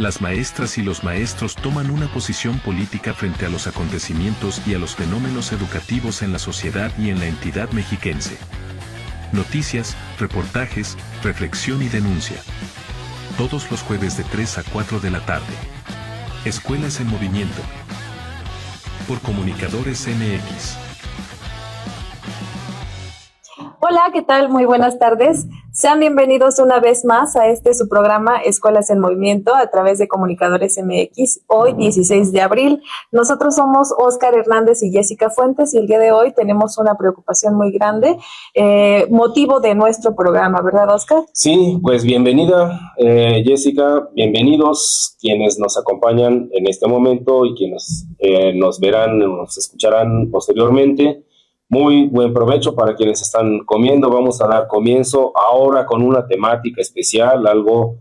Las maestras y los maestros toman una posición política frente a los acontecimientos y a los fenómenos educativos en la sociedad y en la entidad mexiquense. Noticias, reportajes, reflexión y denuncia. Todos los jueves de 3 a 4 de la tarde. Escuelas en Movimiento. Por Comunicadores MX. Hola, ¿qué tal? Muy buenas tardes. Sean bienvenidos una vez más a su programa Escuelas en Movimiento a través de Comunicadores MX, hoy 16 de abril. Nosotros somos Óscar Hernández y Jessica Fuentes y el día de hoy tenemos una preocupación muy grande, motivo de nuestro programa, ¿verdad, Óscar? Sí, pues bienvenida, Jessica, bienvenidos quienes nos acompañan en este momento y quienes nos verán, nos escucharán posteriormente. Muy buen provecho para quienes están comiendo. Vamos a dar comienzo ahora con una temática especial, algo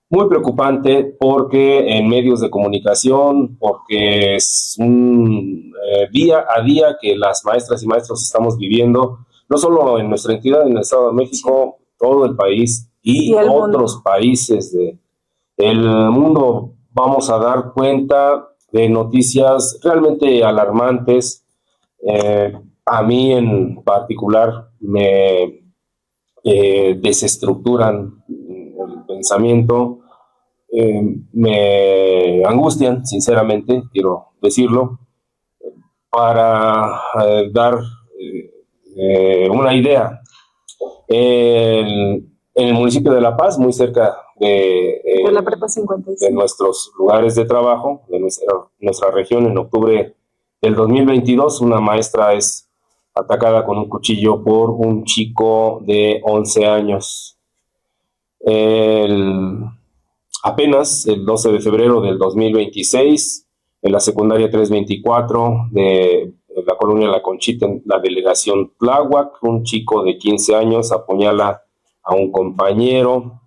muy preocupante porque en medios de comunicación, porque es un día a día que las maestras y maestros estamos viviendo, no solo en nuestra entidad, en el Estado de México, todo el país y otros países del mundo. Vamos a dar cuenta de noticias realmente alarmantes. A mí en particular me desestructuran el pensamiento, me angustian, sinceramente, quiero decirlo, para dar una idea. En el municipio de La Paz, muy cerca de la Prepa 55, de nuestros lugares de trabajo, de nuestra región, en octubre del 2022, una maestra es atacada con un cuchillo por un chico de 11 años. Apenas el 12 de febrero del 2026, en la secundaria 324 de la colonia La Conchita, en la delegación Tláhuac, un chico de 15 años apuñala a un compañero,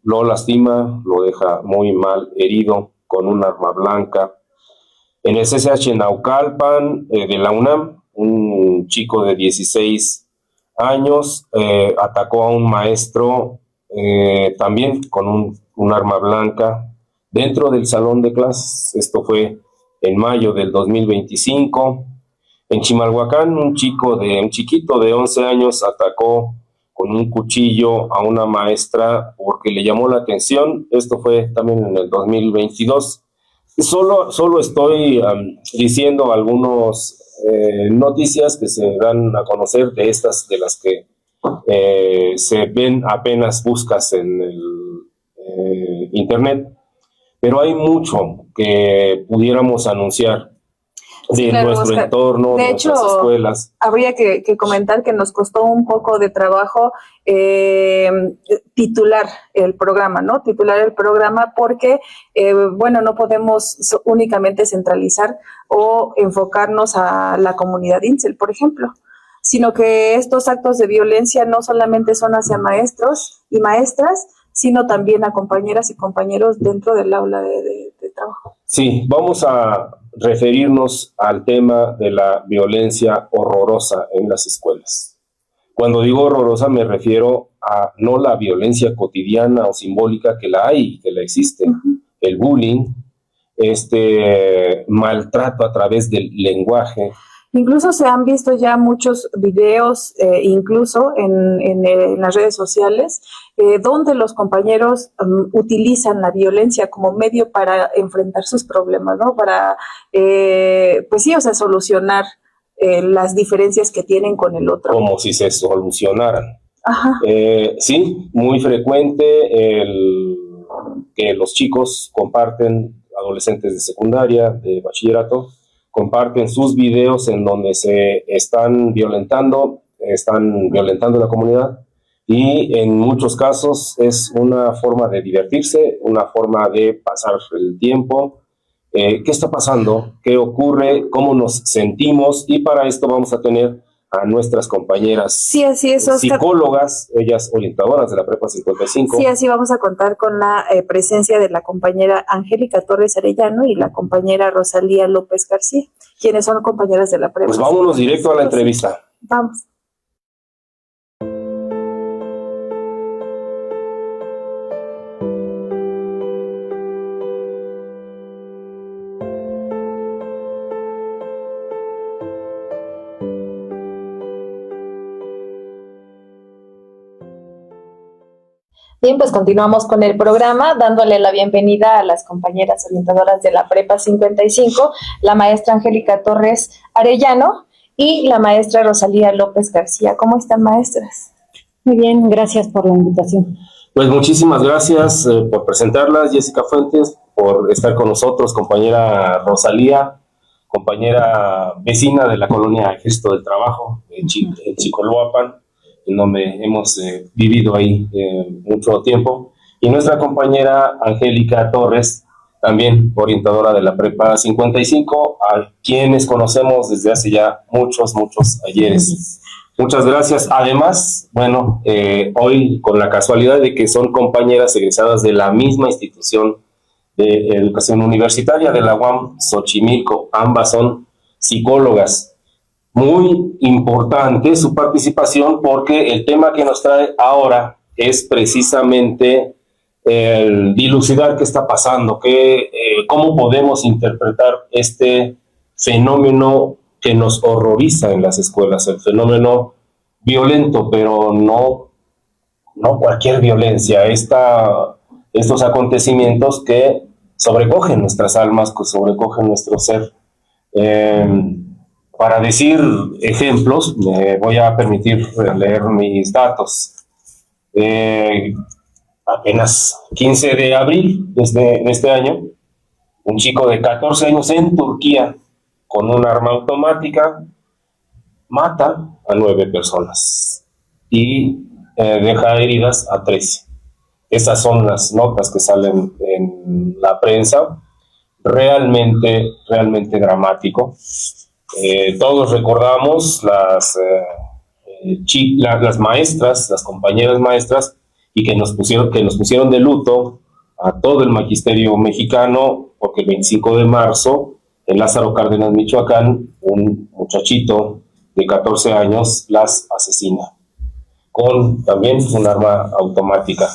lo lastima, lo deja muy mal herido con un arma blanca. En el CCH Naucalpan de la UNAM, un chico de 16 años atacó a un maestro también con un arma blanca dentro del salón de clases. Esto fue en mayo del 2025. En Chimalhuacán, un chiquito de 11 años atacó con un cuchillo a una maestra porque le llamó la atención. Esto fue también en el 2022. Solo estoy diciendo algunas noticias que se dan a conocer de estas, de las que se ven apenas buscas en el internet, pero hay mucho que pudiéramos anunciar de nuestro Oscar, entorno, de nuestras escuelas. Habría que comentar que nos costó un poco de trabajo titular el programa, ¿no? Titular el programa porque, no podemos únicamente centralizar o enfocarnos a la comunidad INSEL, por ejemplo, sino que estos actos de violencia no solamente son hacia maestros y maestras, sino también a compañeras y compañeros dentro del aula de trabajo. Sí, vamos a referirnos al tema de la violencia horrorosa en las escuelas. Cuando digo horrorosa me refiero a no la violencia cotidiana o simbólica, que la hay, que la existe, el bullying, maltrato a través del lenguaje. Incluso se han visto ya muchos videos, incluso en las redes sociales, donde los compañeros utilizan la violencia como medio para enfrentar sus problemas, ¿no? Para, solucionar las diferencias que tienen con el otro. Como si se solucionaran. Ajá. Sí, muy frecuente que los chicos comparten, adolescentes de secundaria, de bachillerato, comparten sus videos en donde se están violentando a la comunidad, y en muchos casos es una forma de divertirse, una forma de pasar el tiempo. ¿Qué está pasando? ¿Qué ocurre? ¿Cómo nos sentimos? Y para esto vamos a tener a nuestras compañeras, sí, así es, Oscar, psicólogas, ellas orientadoras de la Prepa 55. Sí, así vamos a contar con la presencia de la compañera Angélica Torres Arellano y la compañera Rosalía López García, quienes son compañeras de la Prepa. Pues vámonos directo a la entrevista. Vamos. Bien, pues continuamos con el programa, dándole la bienvenida a las compañeras orientadoras de la Prepa 55, la maestra Angélica Torres Arellano y la maestra Rosalía López García. ¿Cómo están, maestras? Muy bien, gracias por la invitación. Pues muchísimas gracias por presentarlas, Jessica Fuentes, por estar con nosotros, compañera Rosalía, compañera vecina de la colonia Ejército del Trabajo, en Chicoloapan, en donde hemos vivido ahí mucho tiempo, y nuestra compañera Angélica Torres, también orientadora de la Prepa 55, a quienes conocemos desde hace ya muchos ayeres. Muchas gracias. Además, bueno, hoy con la casualidad de que son compañeras egresadas de la misma institución de educación universitaria de la UAM Xochimilco, ambas son psicólogas. Muy importante su participación porque el tema que nos trae ahora es precisamente el dilucidar qué está pasando, cómo podemos interpretar este fenómeno que nos horroriza en las escuelas, el fenómeno violento, pero no cualquier violencia, estos acontecimientos que sobrecogen nuestras almas, que sobrecogen nuestro ser. Para decir ejemplos, me voy a permitir leer mis datos. Apenas 15 de abril de este año, un chico de 14 años en Turquía, con un arma automática, mata a 9 personas y deja heridas a 13. Esas son las notas que salen en la prensa. Realmente dramático. Todos recordamos las maestras, las compañeras maestras, y que nos pusieron de luto a todo el magisterio mexicano, porque el 25 de marzo, en Lázaro Cárdenas, Michoacán, un muchachito de 14 años las asesina, con también un arma automática.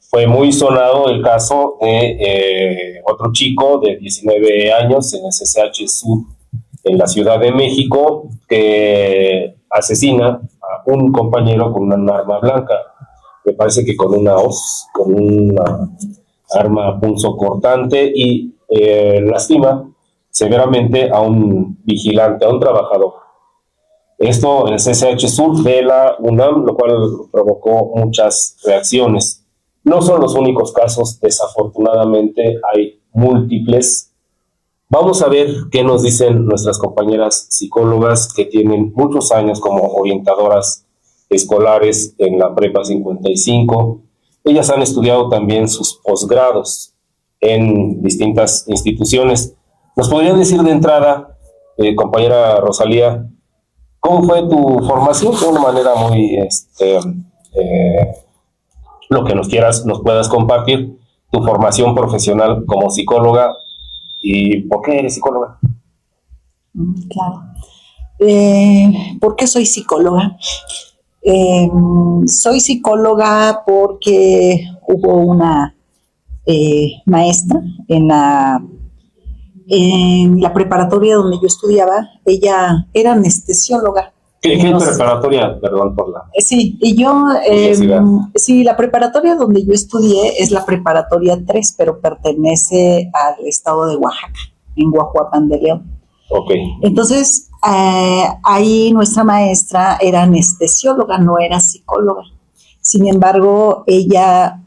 Fue muy sonado el caso de otro chico de 19 años en el CCH Sur, en la Ciudad de México, que asesina a un compañero con una arma blanca. Me parece que con una hoz, con una arma punzocortante, y lastima severamente a un vigilante, a un trabajador. Esto en el CCH Sur de la UNAM, lo cual provocó muchas reacciones. No son los únicos casos, desafortunadamente hay múltiples. Vamos a ver qué nos dicen nuestras compañeras psicólogas que tienen muchos años como orientadoras escolares en la Prepa 55. Ellas han estudiado también sus posgrados en distintas instituciones. ¿Nos podrían decir de entrada, compañera Rosalía, cómo fue tu formación? De una manera muy lo que nos puedas compartir, tu formación profesional como psicóloga y por qué eres psicóloga. Claro. ¿Por qué soy psicóloga? Soy psicóloga porque hubo una maestra en la preparatoria donde yo estudiaba. Ella era anestesióloga. ¿Qué preparatoria? Perdón por la... Sí, y yo, sí, la preparatoria donde yo estudié es la preparatoria 3, pero pertenece al estado de Oaxaca, en Guajuapan de León. Ok. Entonces, ahí nuestra maestra era anestesióloga, no era psicóloga. Sin embargo, ella,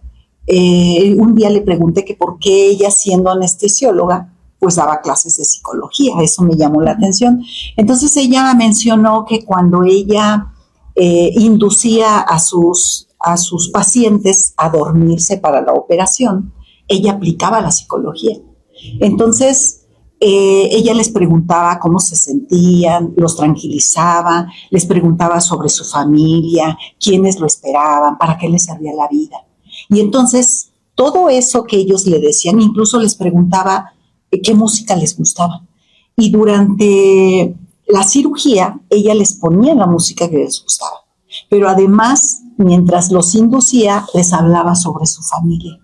un día le pregunté que por qué ella, siendo anestesióloga, pues daba clases de psicología. Eso me llamó la atención. Entonces ella mencionó que cuando ella inducía a sus pacientes a dormirse para la operación, ella aplicaba la psicología. Entonces ella les preguntaba cómo se sentían, los tranquilizaba, les preguntaba sobre su familia, quiénes lo esperaban, para qué les servía la vida. Y entonces todo eso que ellos le decían, incluso les preguntaba qué música les gustaba. Y durante la cirugía, ella les ponía la música que les gustaba. Pero además, mientras los inducía, les hablaba sobre su familia,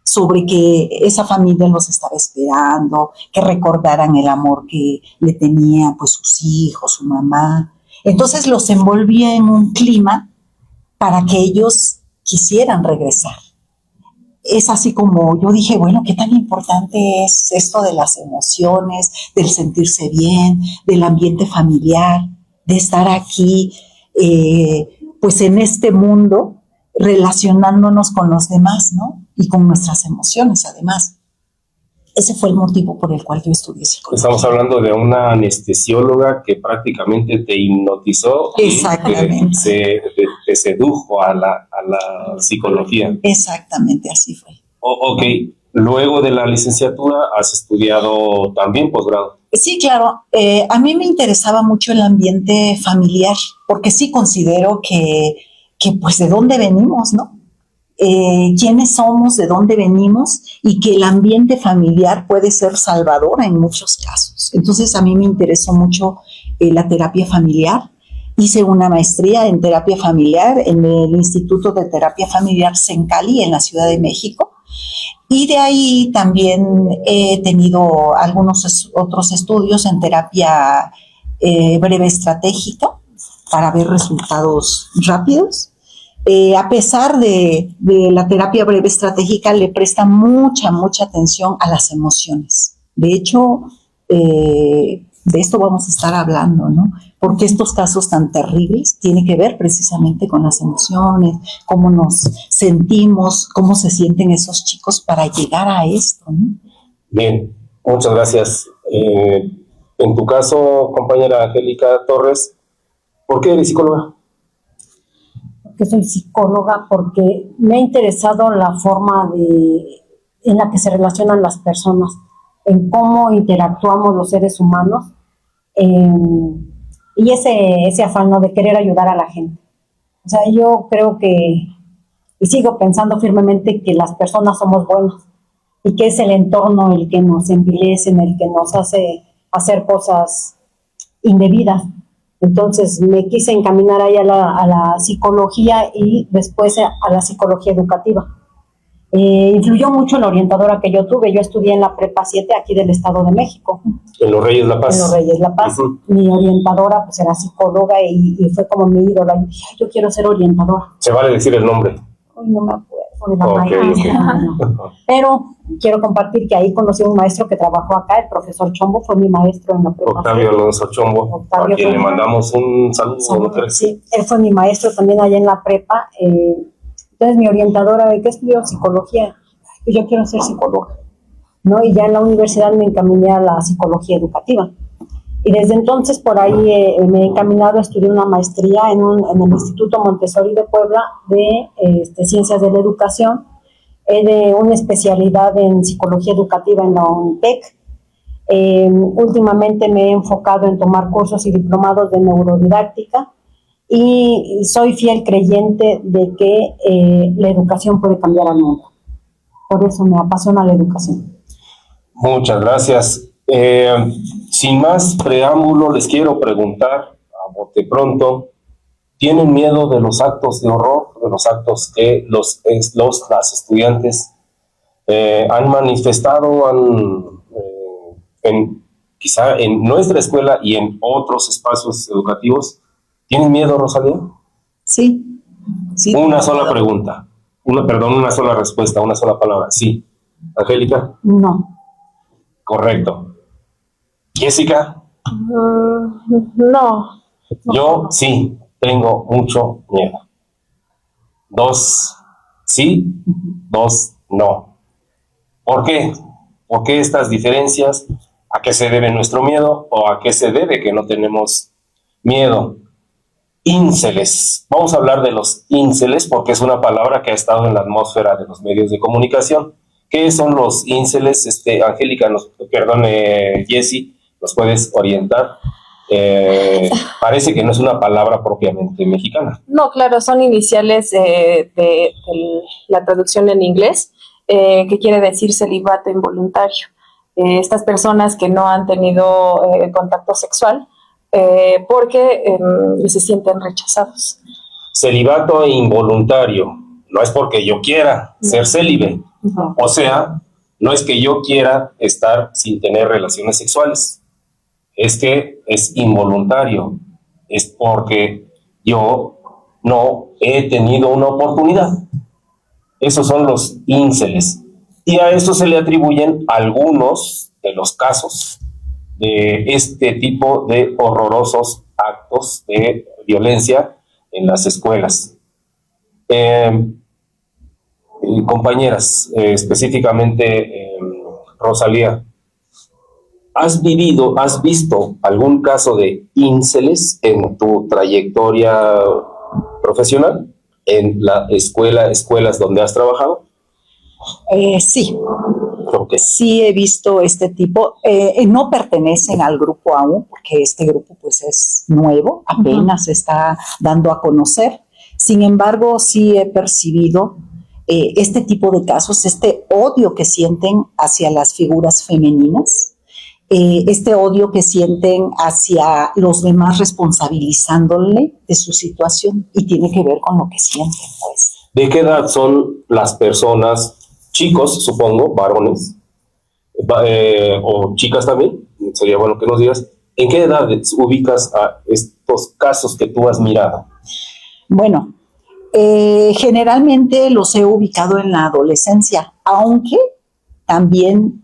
sobre que esa familia los estaba esperando, que recordaran el amor que le tenían pues sus hijos, su mamá. Entonces los envolvía en un clima para que ellos quisieran regresar. Es así como yo dije, bueno, qué tan importante es esto de las emociones, del sentirse bien, del ambiente familiar, de estar aquí, pues en este mundo, relacionándonos con los demás, ¿no? Y con nuestras emociones, además. Ese fue el motivo por el cual yo estudié psicología. Estamos hablando de una anestesióloga que prácticamente te hipnotizó y te sedujo a la psicología. Exactamente, así fue. Ok, luego de la licenciatura has estudiado también posgrado. Sí, claro. A mí me interesaba mucho el ambiente familiar, porque sí considero que pues de dónde venimos, ¿no? Quiénes somos, de dónde venimos y que el ambiente familiar puede ser salvador en muchos casos. Entonces a mí me interesó mucho la terapia familiar. Hice una maestría en terapia familiar en el Instituto de Terapia Familiar Sencali en la Ciudad de México. Y de ahí también he tenido algunos otros estudios en terapia breve estratégica para ver resultados rápidos. A pesar de la terapia breve estratégica, le presta mucha atención a las emociones. De hecho, de esto vamos a estar hablando, ¿no? Porque estos casos tan terribles tienen que ver precisamente con las emociones, cómo nos sentimos, cómo se sienten esos chicos para llegar a esto, ¿no? Bien, muchas gracias. En tu caso, compañera Angélica Torres, ¿por qué eres psicóloga? Que soy psicóloga porque me ha interesado la forma en la que se relacionan las personas, en cómo interactuamos los seres humanos, y ese afán, ¿no?, de querer ayudar a la gente. O sea, yo creo que, y sigo pensando firmemente que las personas somos buenas y que es el entorno el que nos envilece, el que nos hace hacer cosas indebidas. Entonces me quise encaminar ahí a la psicología y después a la psicología educativa. Influyó mucho la orientadora que yo tuve. Yo estudié en la Prepa 7 aquí del Estado de México. En Los Reyes La Paz. En Los Reyes La Paz. Uh-huh. Mi orientadora pues era psicóloga y fue como mi ídola. Y dije, yo quiero ser orientadora. ¿Se vale decir el nombre? Uy, no me acuerdo de la maestra. No. Pero quiero compartir que ahí conocí a un maestro que trabajó acá, el profesor Chombo, fue mi maestro en la Prepa. Octavio Alonso Chombo, a quien le mandamos un saludo. Sí, él fue mi maestro también allá en la Prepa. Entonces mi orientadora, ¿de qué estudió? Psicología. Yo quiero ser psicóloga, ¿no? Y ya en la universidad me encaminé a la psicología educativa. Y desde entonces por ahí me he encaminado a estudiar una maestría en el Instituto Montessori de Puebla de Ciencias de la Educación, de una especialidad en psicología educativa en la UNITEC. Últimamente me he enfocado en tomar cursos y diplomados de neurodidáctica y soy fiel creyente de que la educación puede cambiar al mundo. Por eso me apasiona la educación. Muchas gracias. Sin más preámbulo, les quiero preguntar a bote pronto, ¿tienen miedo de los actos de horror, de los actos que las estudiantes han manifestado quizá en nuestra escuela y en otros espacios educativos? ¿Tienen miedo, Rosalía? Sí. Una sola pregunta, una sola respuesta, una sola palabra. Sí. Angélica. No. Correcto. Jessica. No. Yo sí tengo mucho miedo. 2 sí, 2 no. ¿Por qué? ¿Por qué estas diferencias? ¿A qué se debe nuestro miedo o a qué se debe que no tenemos miedo? Ínceles. Vamos a hablar de los ínceles porque es una palabra que ha estado en la atmósfera de los medios de comunicación. ¿Qué son los ínceles? Angélica, Jessie, ¿nos puedes orientar? Parece que no es una palabra propiamente mexicana. No, claro, son iniciales de la traducción en inglés, que quiere decir celibato involuntario. Estas personas que no han tenido contacto sexual porque se sienten rechazados. Celibato involuntario. No es porque yo quiera ser célibe. O sea, no es que yo quiera estar sin tener relaciones sexuales. Es que es involuntario. Es porque yo no he tenido una oportunidad. Esos son los ínceles. Y a esto se le atribuyen algunos de los casos de este tipo de horrorosos actos de violencia en las escuelas. Compañeras, específicamente Rosalía, ¿has visto algún caso de ínceles en tu trayectoria profesional, en la escuelas donde has trabajado? Sí, Okay. sí he visto este tipo. No pertenecen al grupo aún, porque este grupo pues es nuevo, apenas se está dando a conocer. Sin embargo, sí he percibido este tipo de casos, este odio que sienten hacia las figuras femeninas, este odio que sienten hacia los demás responsabilizándole de su situación, y tiene que ver con lo que sienten, pues. ¿De qué edad son las personas, chicos, supongo, varones, o chicas también? Sería bueno que nos digas, ¿en qué edad ubicas a estos casos que tú has mirado? Bueno, generalmente los he ubicado en la adolescencia, aunque también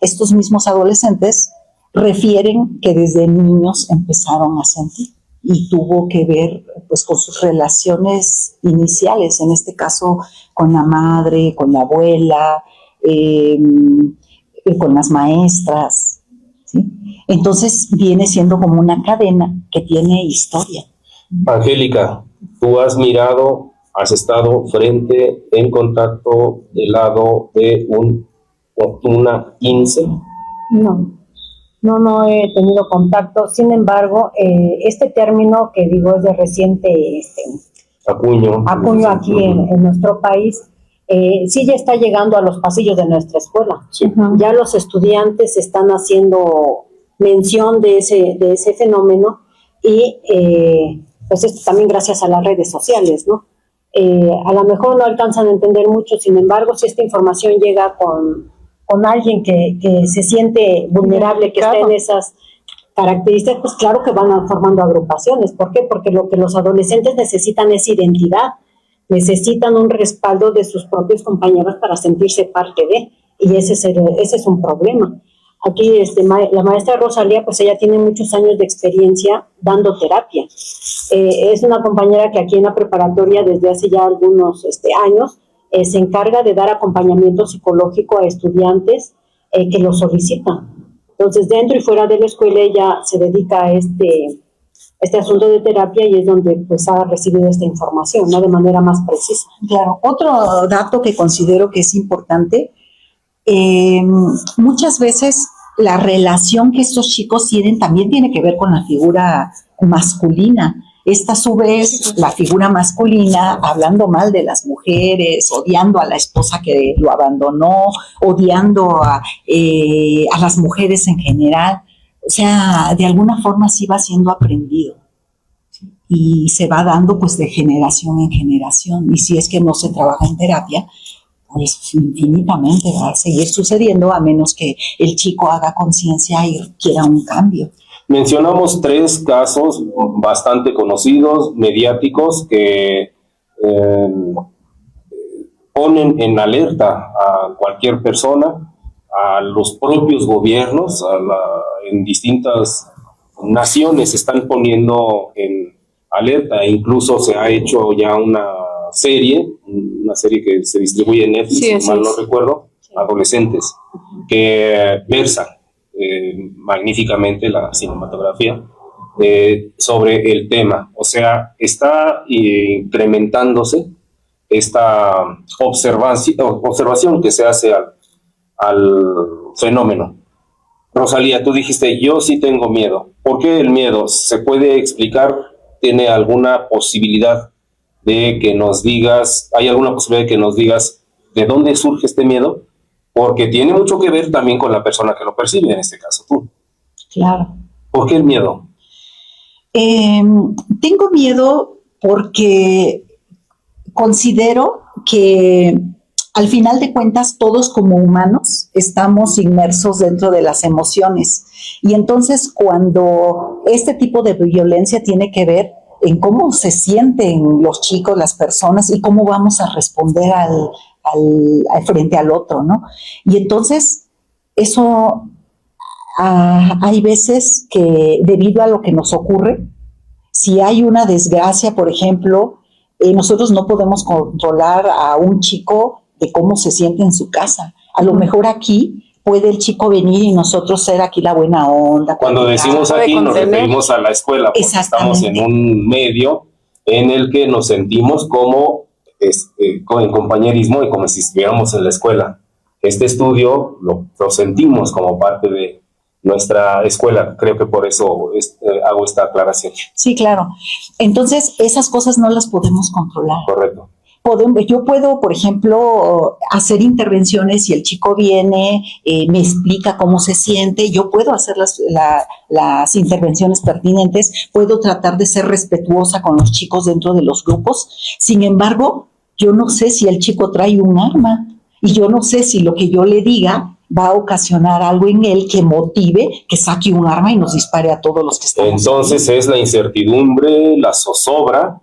estos mismos adolescentes refieren que desde niños empezaron a sentir, y tuvo que ver pues con sus relaciones iniciales, en este caso con la madre, con la abuela, con las maestras, ¿sí? Entonces viene siendo como una cadena que tiene historia. Angélica, tú has mirado, has estado en contacto del lado de una íncel. No he tenido contacto. Sin embargo, este término que digo es de reciente Acuño aquí en nuestro país, sí ya está llegando a los pasillos de nuestra escuela. Sí. Ya los estudiantes están haciendo mención de ese fenómeno, y pues esto también gracias a las redes sociales, ¿no? A lo mejor no alcanzan a entender mucho, sin embargo, si esta información llega con alguien que se siente vulnerable, que está en esas características, pues claro que van formando agrupaciones. ¿Por qué? Porque lo que los adolescentes necesitan es identidad, necesitan un respaldo de sus propios compañeros para sentirse parte de, y ese es un problema. Aquí la maestra Rosalía, pues ella tiene muchos años de experiencia dando terapia. Es una compañera que aquí en la preparatoria desde hace ya algunos años se encarga de dar acompañamiento psicológico a estudiantes que lo solicitan. Entonces, dentro y fuera de la escuela, ella se dedica a este asunto de terapia, y es donde pues ha recibido esta información, ¿no? De manera más precisa. Claro, otro dato que considero que es importante, muchas veces la relación que estos chicos tienen también tiene que ver con la figura masculina. Esta a su vez, la figura masculina, hablando mal de las mujeres, odiando a la esposa que lo abandonó, odiando a las mujeres en general. O sea, de alguna forma sí va siendo aprendido, ¿sí? Y se va dando pues de generación en generación. Y si es que no se trabaja en terapia, pues infinitamente va a seguir sucediendo, a menos que el chico haga conciencia y quiera un cambio. Mencionamos 3 casos bastante conocidos, mediáticos, que ponen en alerta a cualquier persona, a los propios gobiernos, en distintas naciones se están poniendo en alerta, e incluso se ha hecho ya una serie que se distribuye en Netflix, si mal no recuerdo, adolescentes, que versan magníficamente la cinematografía sobre el tema. O sea, está incrementándose esta observación que se hace al fenómeno. Rosalía, tú dijiste, yo sí tengo miedo. ¿Por qué el miedo? ¿Se puede explicar? ¿Tiene alguna posibilidad de que nos digas, hay alguna posibilidad de que nos digas de dónde surge este miedo? Porque tiene mucho que ver también con la persona que lo percibe, en este caso tú. Claro. ¿Por qué el miedo? Tengo miedo porque considero que al final de cuentas todos como humanos estamos inmersos dentro de las emociones, y entonces cuando este tipo de violencia tiene que ver en cómo se sienten los chicos, las personas y cómo vamos a responder frente al otro, ¿no? Y entonces, eso, hay veces que debido a lo que nos ocurre, si hay una desgracia, por ejemplo, nosotros no podemos controlar a un chico de cómo se siente en su casa. A lo mejor aquí puede el chico venir y nosotros ser aquí la buena onda. Cuando decimos aquí nos referimos a la escuela, porque estamos en un medio en el que nos sentimos como en compañerismo y como si estuviéramos en la escuela. Este estudio lo sentimos como parte de nuestra escuela. Creo que por eso hago esta aclaración. Sí, claro. Entonces, esas cosas no las podemos controlar. Correcto. Yo puedo, por ejemplo, hacer intervenciones si el chico viene, me explica cómo se siente, yo puedo hacer las intervenciones pertinentes, puedo tratar de ser respetuosa con los chicos dentro de los grupos. Sin embargo, yo no sé si el chico trae un arma y yo no sé si lo que yo le diga va a ocasionar algo en él que motive que saque un arma y nos dispare a todos los que estamos. Entonces es la incertidumbre, la zozobra,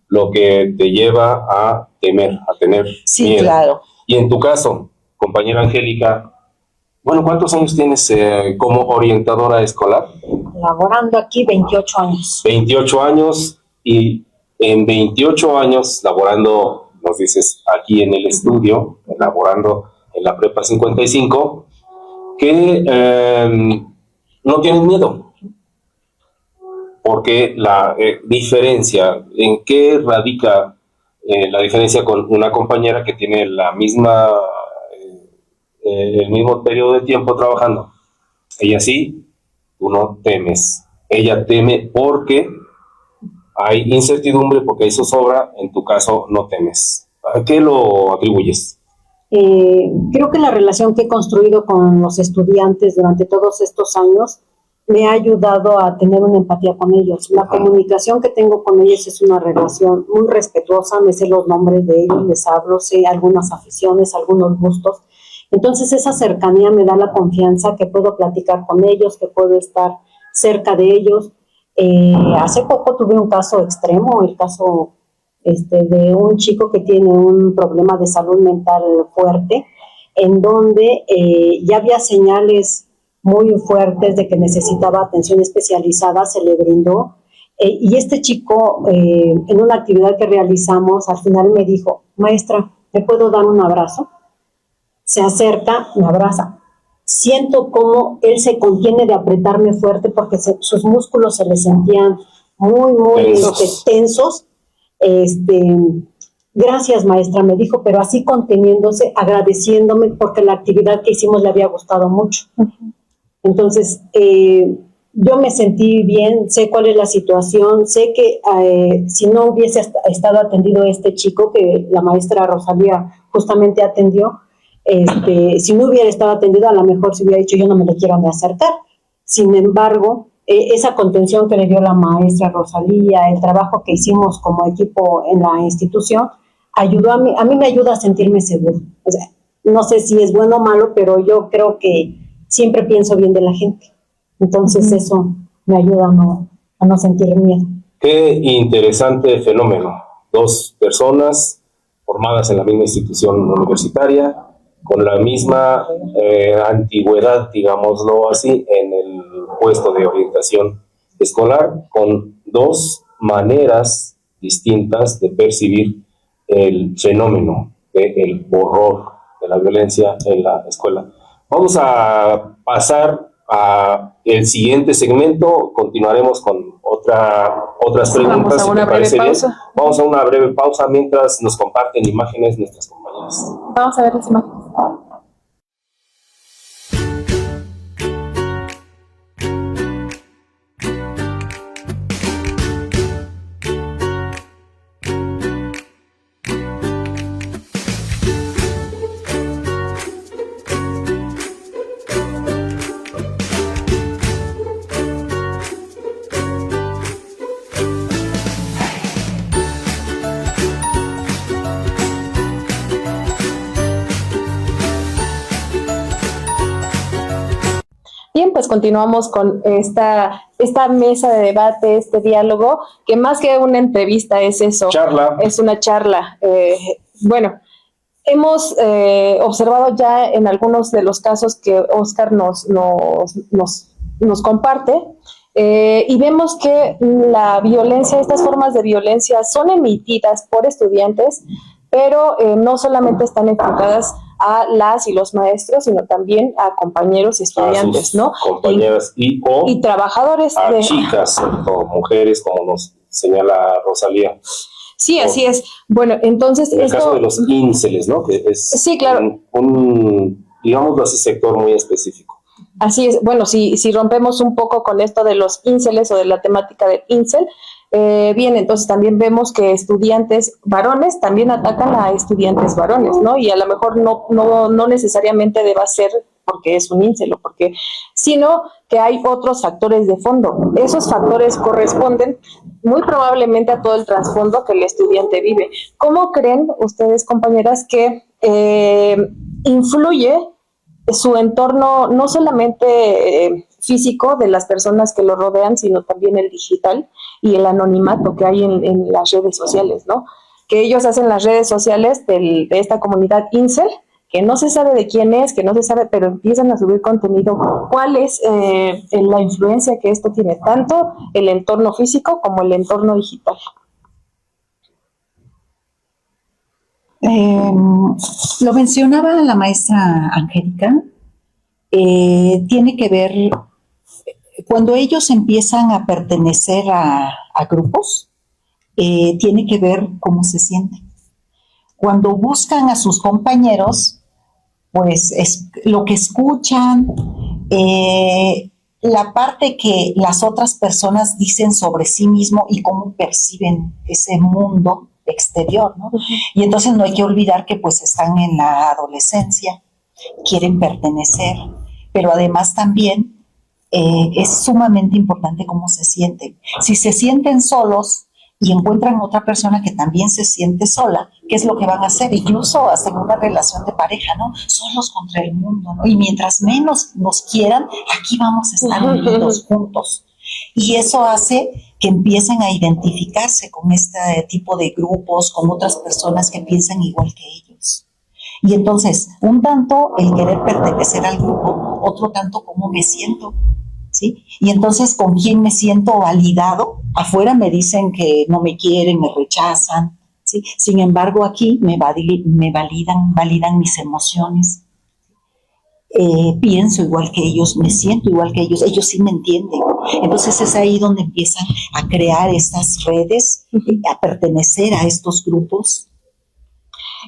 lo que te lleva a temer, a tener sí, miedo. Claro. Y en tu caso, compañera Angélica, bueno, ¿cuántos años tienes como orientadora escolar? Laborando aquí 28 años. 28 años, y en 28 años laborando, nos dices, aquí en el estudio, laborando en la Prepa 55, que no tienen miedo. Porque la diferencia, ¿en qué radica la diferencia con una compañera que tiene la misma, el mismo periodo de tiempo trabajando? Ella sí, tú no temes. Ella teme porque hay incertidumbre, porque hay zozobra. En tu caso, no temes. ¿A qué lo atribuyes? Creo que la relación que he construido con los estudiantes durante todos estos años me ha ayudado a tener una empatía con ellos. La comunicación que tengo con ellos es una relación muy respetuosa, me sé los nombres de ellos, les hablo, sé algunas aficiones, algunos gustos. Entonces esa cercanía me da la confianza que puedo platicar con ellos, que puedo estar cerca de ellos. Hace poco tuve un caso extremo, el caso de un chico que tiene un problema de salud mental fuerte, en donde ya había señales muy fuertes de que necesitaba atención especializada, se le brindó. Y este chico, en una actividad que realizamos, al final me dijo: maestra, ¿me puedo dar un abrazo? Se acerca, me abraza. Siento cómo él se contiene de apretarme fuerte porque sus músculos se le sentían muy tensos. Gracias, maestra, me dijo, pero así conteniéndose, agradeciéndome porque la actividad que hicimos le había gustado mucho. Entonces, yo me sentí bien, sé cuál es la situación, sé que si no hubiese estado atendido este chico, que la maestra Rosalía justamente atendió, si no hubiera estado atendido, a lo mejor se hubiera dicho: yo no me le quiero ni acercar. Sin embargo, esa contención que le dio la maestra Rosalía, el trabajo que hicimos como equipo en la institución, ayudó a mí me ayuda a sentirme seguro. O sea, no sé si es bueno o malo, pero yo creo que siempre pienso bien de la gente. Entonces eso me ayuda a no sentir miedo. Qué interesante fenómeno. Dos personas formadas en la misma institución universitaria, con la misma antigüedad, digámoslo así, en el puesto de orientación escolar, con dos maneras distintas de percibir el fenómeno del horror de la violencia en la escuela. Vamos a pasar a el siguiente segmento. Continuaremos con otras preguntas. Vamos a una breve pausa. Vamos a una breve pausa mientras nos comparten imágenes nuestras compañeras. Vamos a ver las imágenes. Bien, pues continuamos con esta mesa de debate, este diálogo, que más que una entrevista es eso. Charla. Es una charla. Bueno, hemos observado ya en algunos de los casos que Oscar nos comparte, y vemos que la violencia, estas formas de violencia son emitidas por estudiantes, pero no solamente están enfocadas a las y los maestros, sino también a compañeros y estudiantes, ¿no? Compañeras y trabajadores a chicas, o mujeres, como nos señala Rosalía. Sí, así es. Bueno, entonces en el caso de los ínceles, ¿no? Que es sí, claro. un digámoslo así, sector muy específico. Así es. Bueno, si rompemos un poco con esto de los ínceles o de la temática del íncel, bien, entonces también vemos que estudiantes varones también atacan a estudiantes varones, ¿no? Y a lo mejor no necesariamente deba ser porque es un íncel, sino que hay otros factores de fondo. Esos factores corresponden muy probablemente a todo el trasfondo que el estudiante vive. ¿Cómo creen ustedes, compañeras, que influye su entorno, no solamente físico de las personas que lo rodean, sino también el digital y el anonimato que hay en las redes sociales, ¿no? Que ellos hacen las redes sociales de esta comunidad incel, que no se sabe de quién es, que no se sabe, pero empiezan a subir contenido. ¿Cuál es la influencia que esto tiene, tanto el entorno físico como el entorno digital? Lo mencionaba la maestra Angélica, tiene que ver, cuando ellos empiezan a pertenecer a grupos, tiene que ver cómo se sienten. Cuando buscan a sus compañeros, pues es lo que escuchan, la parte que las otras personas dicen sobre sí mismo y cómo perciben ese mundo exterior, ¿no? Y entonces no hay que olvidar que pues están en la adolescencia, quieren pertenecer, pero además también es sumamente importante cómo se sienten. Si se sienten solos y encuentran otra persona que también se siente sola, ¿qué es lo que van a hacer? Incluso hasta en una relación de pareja, ¿no? Solos contra el mundo, ¿no? Y mientras menos nos quieran, aquí vamos a estar unidos juntos. Y eso hace que empiecen a identificarse con este tipo de grupos, con otras personas que piensan igual que ellos. Y entonces, un tanto el querer pertenecer al grupo, otro tanto cómo me siento, ¿sí? Y entonces, ¿con quién me siento validado? Afuera me dicen que no me quieren, me rechazan, ¿sí? Sin embargo, aquí me validan mis emociones. Pienso igual que ellos, me siento igual que ellos sí me entienden. Entonces es ahí donde empiezan a crear estas redes, a pertenecer a estos grupos.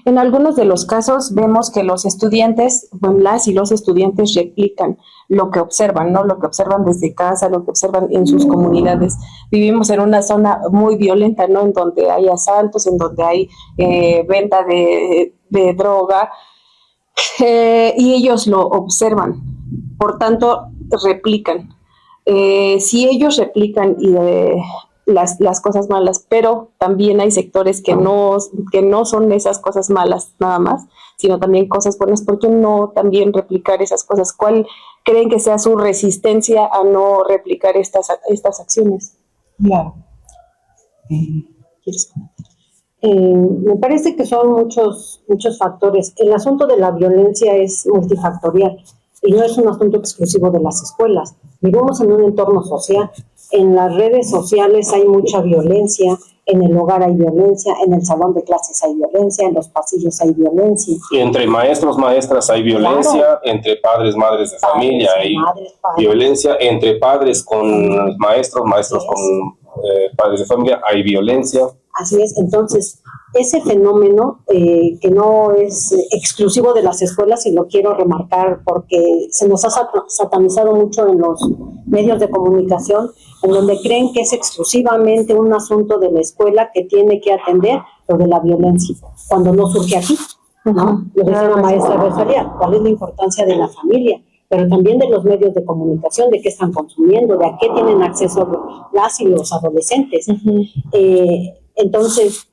En algunos de los casos vemos que los estudiantes, las y los estudiantes replican lo que observan, ¿no? Lo que observan desde casa, lo que observan en sus comunidades. Vivimos en una zona muy violenta, ¿no? En donde hay asaltos, en donde hay venta de droga, y ellos lo observan, por tanto replican. Si ellos replican las cosas malas, pero también hay sectores que no son esas cosas malas nada más, sino también cosas buenas, ¿por qué no también replicar esas cosas? ¿Cuál creen que sea su resistencia a no replicar estas acciones? Claro. ¿Quieres comentar? Me parece que son muchos factores. El asunto de la violencia es multifactorial y no es un asunto exclusivo de las escuelas. Vivimos en un entorno social. En las redes sociales hay mucha violencia, en el hogar hay violencia, en el salón de clases hay violencia, en los pasillos hay violencia. Y entre maestros, maestras hay violencia, claro. Entre padres, madres de familia hay violencia, entre padres con maestros, maestros con padres de familia hay violencia. Así es, entonces ese fenómeno que no es exclusivo de las escuelas, y lo quiero remarcar porque se nos ha satanizado mucho en los medios de comunicación, en donde creen que es exclusivamente un asunto de la escuela que tiene que atender lo de la violencia, cuando no surge aquí, ¿no? Lo decía la maestra Rosalía, ¿cuál es la importancia de la familia? Pero también de los medios de comunicación, de qué están consumiendo, de a qué tienen acceso las y los adolescentes. Entonces,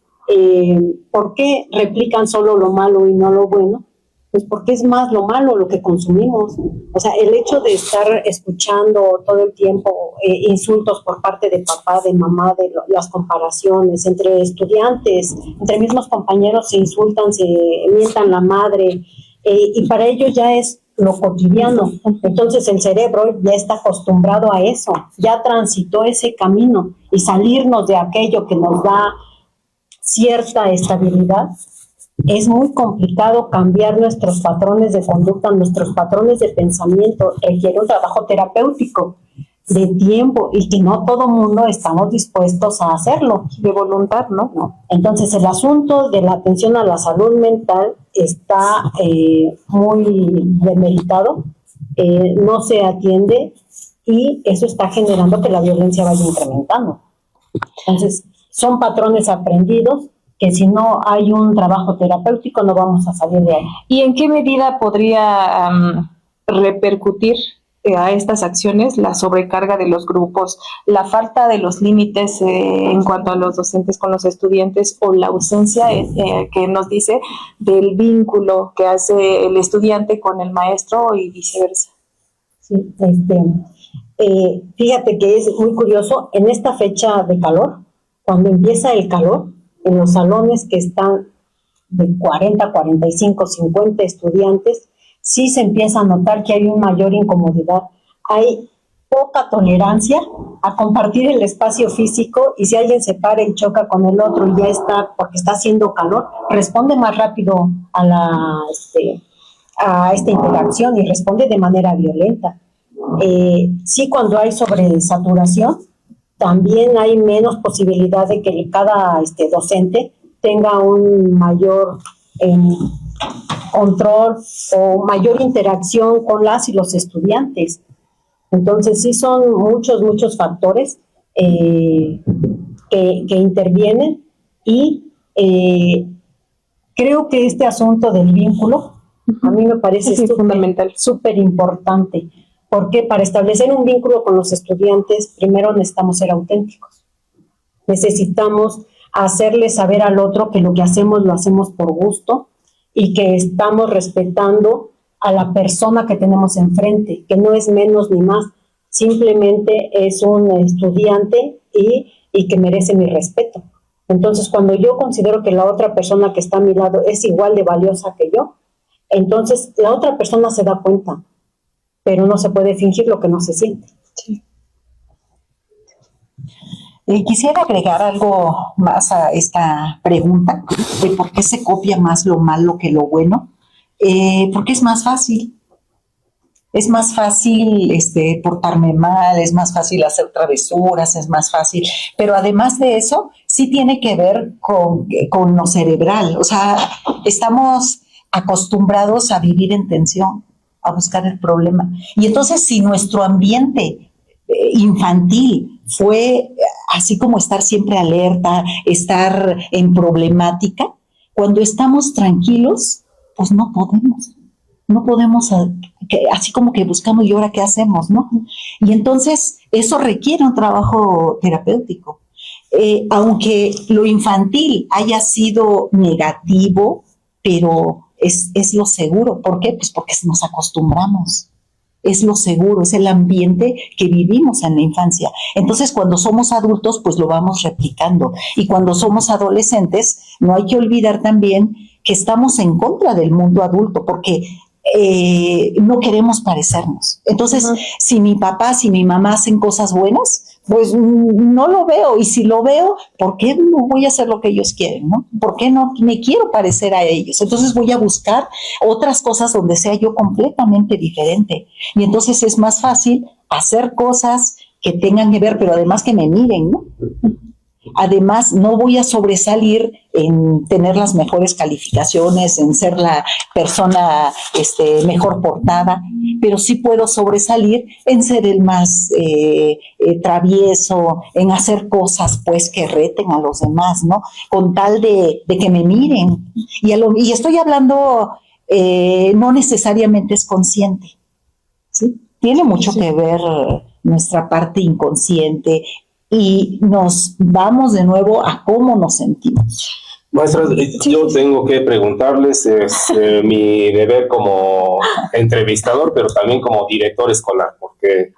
¿por qué replican solo lo malo y no lo bueno? Pues porque es más lo malo lo que consumimos. O sea, el hecho de estar escuchando todo el tiempo insultos por parte de papá, de mamá, las comparaciones entre estudiantes, entre mismos compañeros se insultan, se mientan la madre, y para ellos ya es lo cotidiano. Entonces el cerebro ya está acostumbrado a eso, ya transitó ese camino, y salirnos de aquello que nos da cierta estabilidad, es muy complicado. Cambiar nuestros patrones de conducta, nuestros patrones de pensamiento, requiere un trabajo terapéutico de tiempo, y que no todo mundo estamos dispuestos a hacerlo. De voluntad, ¿no? No. Entonces el asunto de la atención a la salud mental está muy demeritado, no se atiende, y eso está generando que la violencia vaya incrementando. Entonces son patrones aprendidos que si no hay un trabajo terapéutico no vamos a salir de ahí. ¿Y en qué medida podría repercutir a estas acciones la sobrecarga de los grupos, la falta de los límites en cuanto a los docentes con los estudiantes, o la ausencia que nos dice del vínculo que hace el estudiante con el maestro y viceversa? Sí, fíjate que es muy curioso, en esta fecha de calor, cuando empieza el calor, en los salones que están de 40, 45, 50 estudiantes, sí se empieza a notar que hay una mayor incomodidad. Hay poca tolerancia a compartir el espacio físico, y si alguien se para y choca con el otro y ya está, porque está haciendo calor, responde más rápido a esta interacción, y responde de manera violenta. Sí, cuando hay sobresaturación, también hay menos posibilidad de que cada docente tenga un mayor control o mayor interacción con las y los estudiantes. Entonces sí son muchos factores que intervienen, y creo que este asunto del vínculo a mí me parece fundamental, súper importante. Porque para establecer un vínculo con los estudiantes, primero necesitamos ser auténticos. Necesitamos hacerle saber al otro que lo que hacemos lo hacemos por gusto, y que estamos respetando a la persona que tenemos enfrente, que no es menos ni más, simplemente es un estudiante y que merece mi respeto. Entonces, cuando yo considero que la otra persona que está a mi lado es igual de valiosa que yo, entonces la otra persona se da cuenta, pero no se puede fingir lo que no se siente. Sí. Quisiera agregar algo más a esta pregunta de por qué se copia más lo malo que lo bueno. Porque es más fácil. Es más fácil portarme mal, es más fácil hacer travesuras, es más fácil. Pero además de eso, sí tiene que ver con lo cerebral. O sea, estamos acostumbrados a vivir en tensión, a buscar el problema. Y entonces, si nuestro ambiente infantil fue así como estar siempre alerta, estar en problemática, cuando estamos tranquilos, pues no podemos, así como que buscamos, ¿y ahora qué hacemos, no? Y entonces eso requiere un trabajo terapéutico. Aunque lo infantil haya sido negativo, pero es lo seguro. ¿Por qué? Pues porque nos acostumbramos. Es lo seguro, es el ambiente que vivimos en la infancia. Entonces, cuando somos adultos, pues lo vamos replicando. Y cuando somos adolescentes, no hay que olvidar también que estamos en contra del mundo adulto, porque no queremos parecernos. Entonces, si mi papá, si mi mamá hacen cosas buenas, pues no lo veo. Y si lo veo, ¿por qué no voy a hacer lo que ellos quieren, no? ¿Por qué no me quiero parecer a ellos? Entonces voy a buscar otras cosas donde sea yo completamente diferente. Y entonces es más fácil hacer cosas que tengan que ver, pero además que me miren, ¿no? Además, no voy a sobresalir en tener las mejores calificaciones, en ser la persona mejor portada, pero sí puedo sobresalir en ser el más travieso, en hacer cosas pues que reten a los demás, ¿no? Con tal de que me miren. Y estoy hablando, no necesariamente es consciente, ¿sí? Tiene mucho que ver nuestra parte inconsciente, y nos vamos de nuevo a cómo nos sentimos. Maestras, yo tengo que preguntarles, es mi deber como entrevistador, pero también como director escolar, porque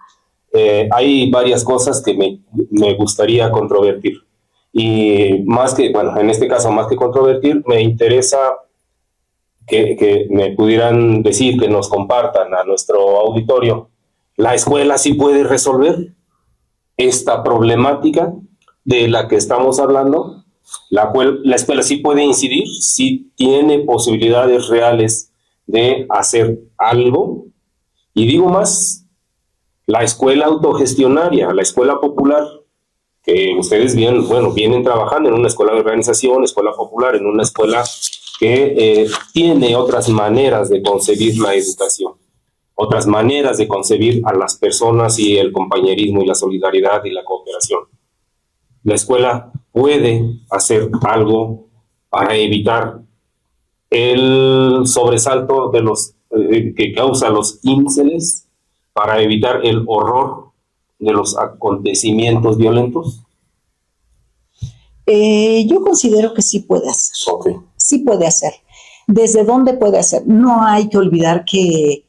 hay varias cosas que me gustaría controvertir. Y más que, bueno, en este caso, más que controvertir, me interesa que me pudieran decir, que nos compartan a nuestro auditorio, ¿la escuela sí puede resolver esta problemática de la que estamos hablando? La escuela sí puede incidir, sí tiene posibilidades reales de hacer algo. Y digo más, la escuela autogestionaria, la escuela popular, que ustedes vienen trabajando en una escuela de organización, escuela popular, en una escuela que tiene otras maneras de concebir la educación, otras maneras de concebir a las personas y el compañerismo y la solidaridad y la cooperación. La escuela puede hacer algo para evitar el sobresalto de los que causa los ínceles, para evitar el horror de los acontecimientos violentos. Yo considero que sí puede hacer. Okay. Sí puede hacer. ¿Desde dónde puede hacer? No hay que olvidar que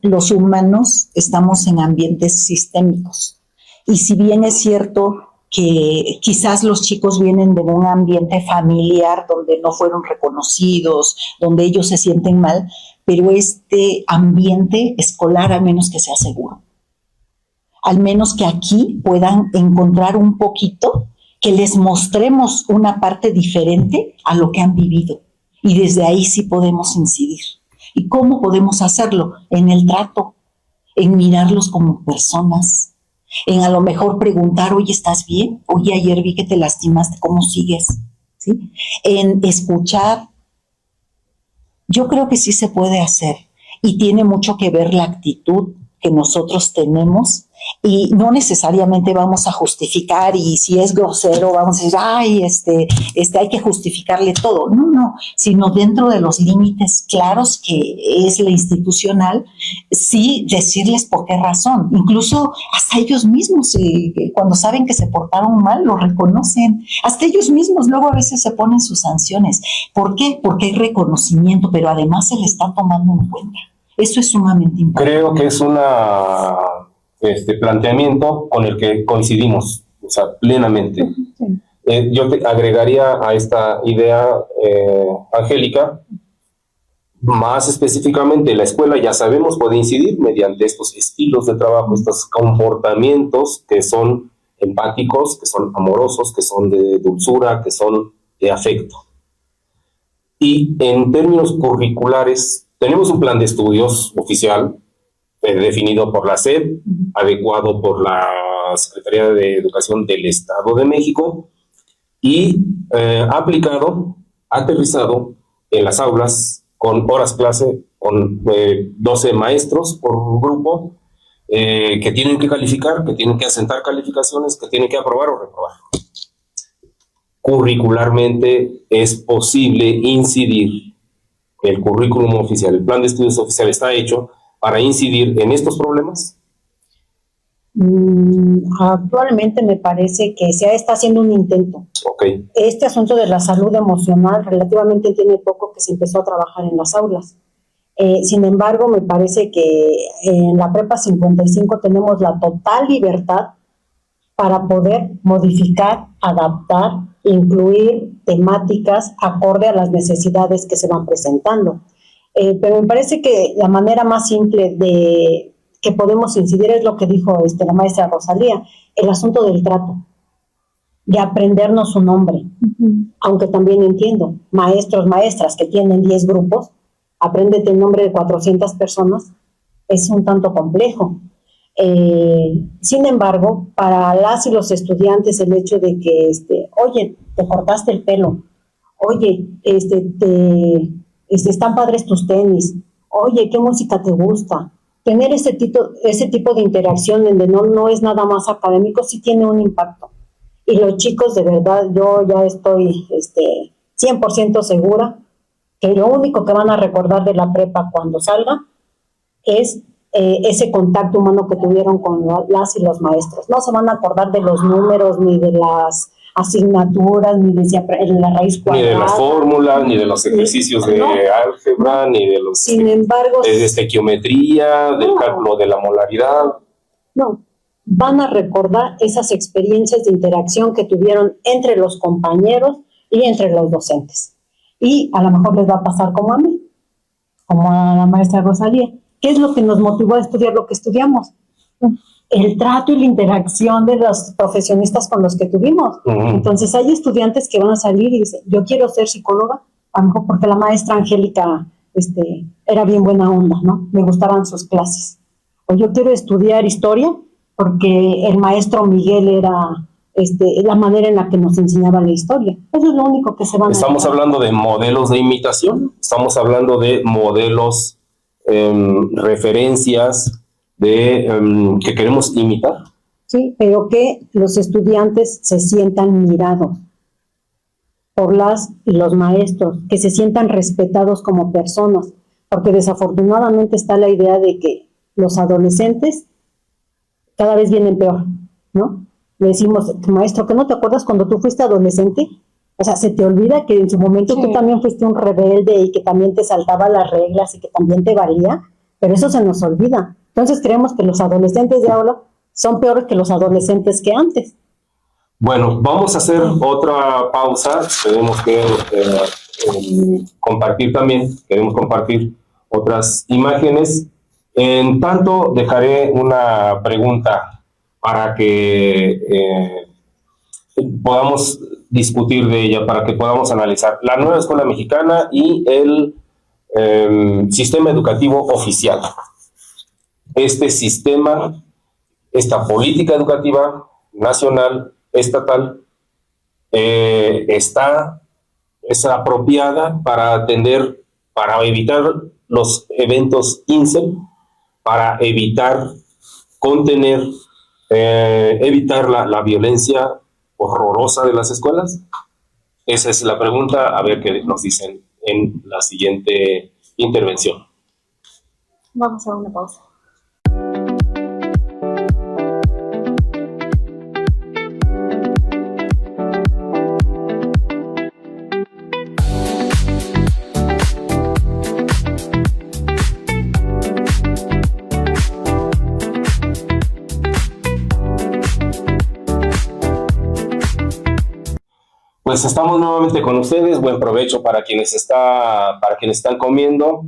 los humanos estamos en ambientes sistémicos. Y si bien es cierto que quizás los chicos vienen de un ambiente familiar donde no fueron reconocidos, donde ellos se sienten mal, pero este ambiente escolar, al menos que sea seguro. Al menos que aquí puedan encontrar un poquito, que les mostremos una parte diferente a lo que han vivido. Y desde ahí sí podemos incidir. ¿Y cómo podemos hacerlo? En el trato, en mirarlos como personas, en a lo mejor preguntar, oye, ¿estás bien? Oye, ayer vi que te lastimaste, ¿cómo sigues? ¿Sí? En escuchar. Yo creo que sí se puede hacer y tiene mucho que ver la actitud que nosotros tenemos y no necesariamente vamos a justificar y si es grosero vamos a decir, ay, hay que justificarle todo. No, sino dentro de los límites claros que es la institucional, sí decirles por qué razón. Incluso hasta ellos mismos, cuando saben que se portaron mal, lo reconocen. Hasta ellos mismos luego a veces se ponen sus sanciones. ¿Por qué? Porque hay reconocimiento, pero además se le está tomando en cuenta. Eso es sumamente importante. Creo que es una planteamiento con el que coincidimos, o sea, plenamente. Sí. Yo te agregaría a esta idea, Angélica, más específicamente, la escuela, ya sabemos, puede incidir mediante estos estilos de trabajo, estos comportamientos que son empáticos, que son amorosos, que son de dulzura, que son de afecto. Y en términos curriculares, tenemos un plan de estudios oficial definido por la SEP, adecuado por la Secretaría de Educación del Estado de México y aplicado, aterrizado en las aulas con horas clase, con 12 maestros por grupo que tienen que calificar, que tienen que asentar calificaciones, que tienen que aprobar o reprobar. Curricularmente es posible incidir. El currículum oficial, el plan de estudios oficial está hecho para incidir en estos problemas. Actualmente me parece que se está haciendo un intento. Okay. Este asunto de la salud emocional relativamente tiene poco que se empezó a trabajar en las aulas. Sin embargo, me parece que en la Prepa 55 tenemos la total libertad para poder modificar, adaptar, incluir temáticas acorde a las necesidades que se van presentando. Pero me parece que la manera más simple de que podemos incidir es lo que dijo la maestra Rosalía, el asunto del trato, de aprendernos su nombre. Aunque también entiendo, maestros, maestras que tienen 10 grupos, apréndete el nombre de 400 personas, es un tanto complejo. Sin embargo, para las y los estudiantes el hecho de que, oye, te cortaste el pelo, oye, están padres tus tenis, oye, ¿qué música te gusta? Tener ese tipo de interacción donde no es nada más académico, sí tiene un impacto. Y los chicos, de verdad, yo ya estoy 100% segura que lo único que van a recordar de la prepa cuando salga es ese contacto humano que tuvieron con las y los maestros. No se van a acordar de los números ni de las asignaturas, ni de la raíz cuadrada. Ni de las fórmulas, ni de los ejercicios de álgebra, ni de los sin embargo, de estequiometría, del cálculo de la molaridad. No, van a recordar esas experiencias de interacción que tuvieron entre los compañeros y entre los docentes. Y a lo mejor les va a pasar como a mí, como a la maestra Rosalía. ¿Qué es lo que nos motivó a estudiar lo que estudiamos? El trato y la interacción de los profesionistas con los que tuvimos. Entonces hay estudiantes que van a salir y dicen, yo quiero ser psicóloga, a lo mejor porque la maestra Angélica era bien buena onda, ¿no? Me gustaban sus clases. O yo quiero estudiar historia porque el maestro Miguel era la manera en la que nos enseñaba la historia. Eso es lo único que se van a Estamos hablando de modelos de imitación, estamos hablando de modelos, referencias que queremos imitar. Sí, pero que los estudiantes se sientan mirados por las y los maestros, que se sientan respetados como personas, porque desafortunadamente está la idea de que los adolescentes cada vez vienen peor, ¿no? Le decimos, maestro, ¿que no te acuerdas cuando tú fuiste adolescente? O sea, se te olvida que en su momento tú también fuiste un rebelde y que también te saltaba las reglas y que también te valía, pero eso se nos olvida. Entonces creemos que los adolescentes de ahora son peores que los adolescentes que antes. Bueno, vamos a hacer otra pausa. Tenemos que queremos compartir otras imágenes. En tanto, dejaré una pregunta para que podamos discutir de ella, para que podamos analizar la nueva escuela mexicana y el sistema educativo oficial. Este sistema, esta política educativa nacional, estatal, es apropiada para evitar los eventos INCEL, para evitar la violencia horrorosa de las escuelas. Esa es la pregunta, a ver qué nos dicen en la siguiente intervención. Vamos a una pausa. Pues estamos nuevamente con ustedes. Buen provecho para quienes están comiendo.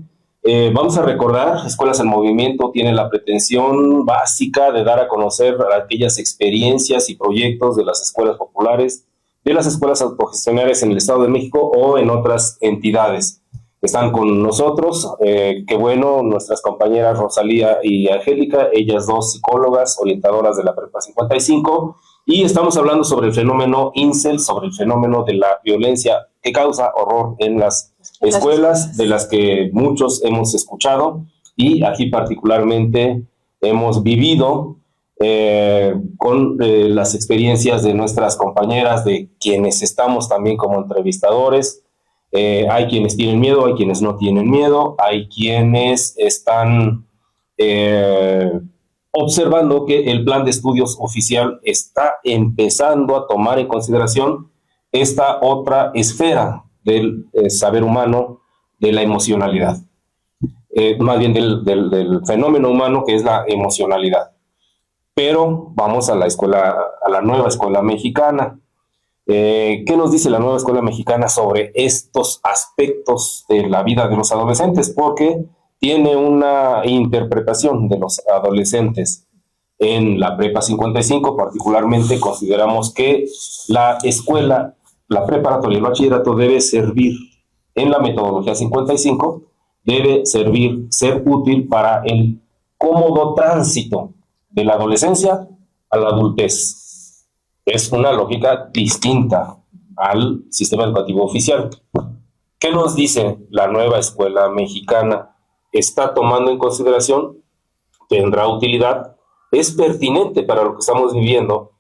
Vamos a recordar, Escuelas en Movimiento tiene la pretensión básica de dar a conocer aquellas experiencias y proyectos de las escuelas populares, de las escuelas autogestionarias en el Estado de México o en otras entidades. Están con nosotros, qué bueno, nuestras compañeras Rosalía y Angélica, ellas dos psicólogas, orientadoras de la Prepa 55, y estamos hablando sobre el fenómeno INCEL, sobre el fenómeno de la violencia que causa horror en las escuelas, de las que muchos hemos escuchado y aquí particularmente hemos vivido con las experiencias de nuestras compañeras, de quienes estamos también como entrevistadores. Hay quienes tienen miedo, hay quienes no tienen miedo, hay quienes están observando que el plan de estudios oficial está empezando a tomar en consideración esta otra esfera del saber humano, de la emocionalidad, más bien del fenómeno humano que es la emocionalidad. Pero vamos a la nueva escuela mexicana. ¿Qué nos dice la nueva escuela mexicana sobre estos aspectos de la vida de los adolescentes? Porque tiene una interpretación de los adolescentes. En la Prepa 55 particularmente consideramos que la escuela, la preparatoria y el bachillerato debe servir, en la metodología 55, debe ser útil para el cómodo tránsito de la adolescencia a la adultez. Es una lógica distinta al sistema educativo oficial. ¿Qué nos dice la nueva escuela mexicana? ¿Está tomando en consideración? ¿Tendrá utilidad? ¿Es pertinente para lo que estamos viviendo,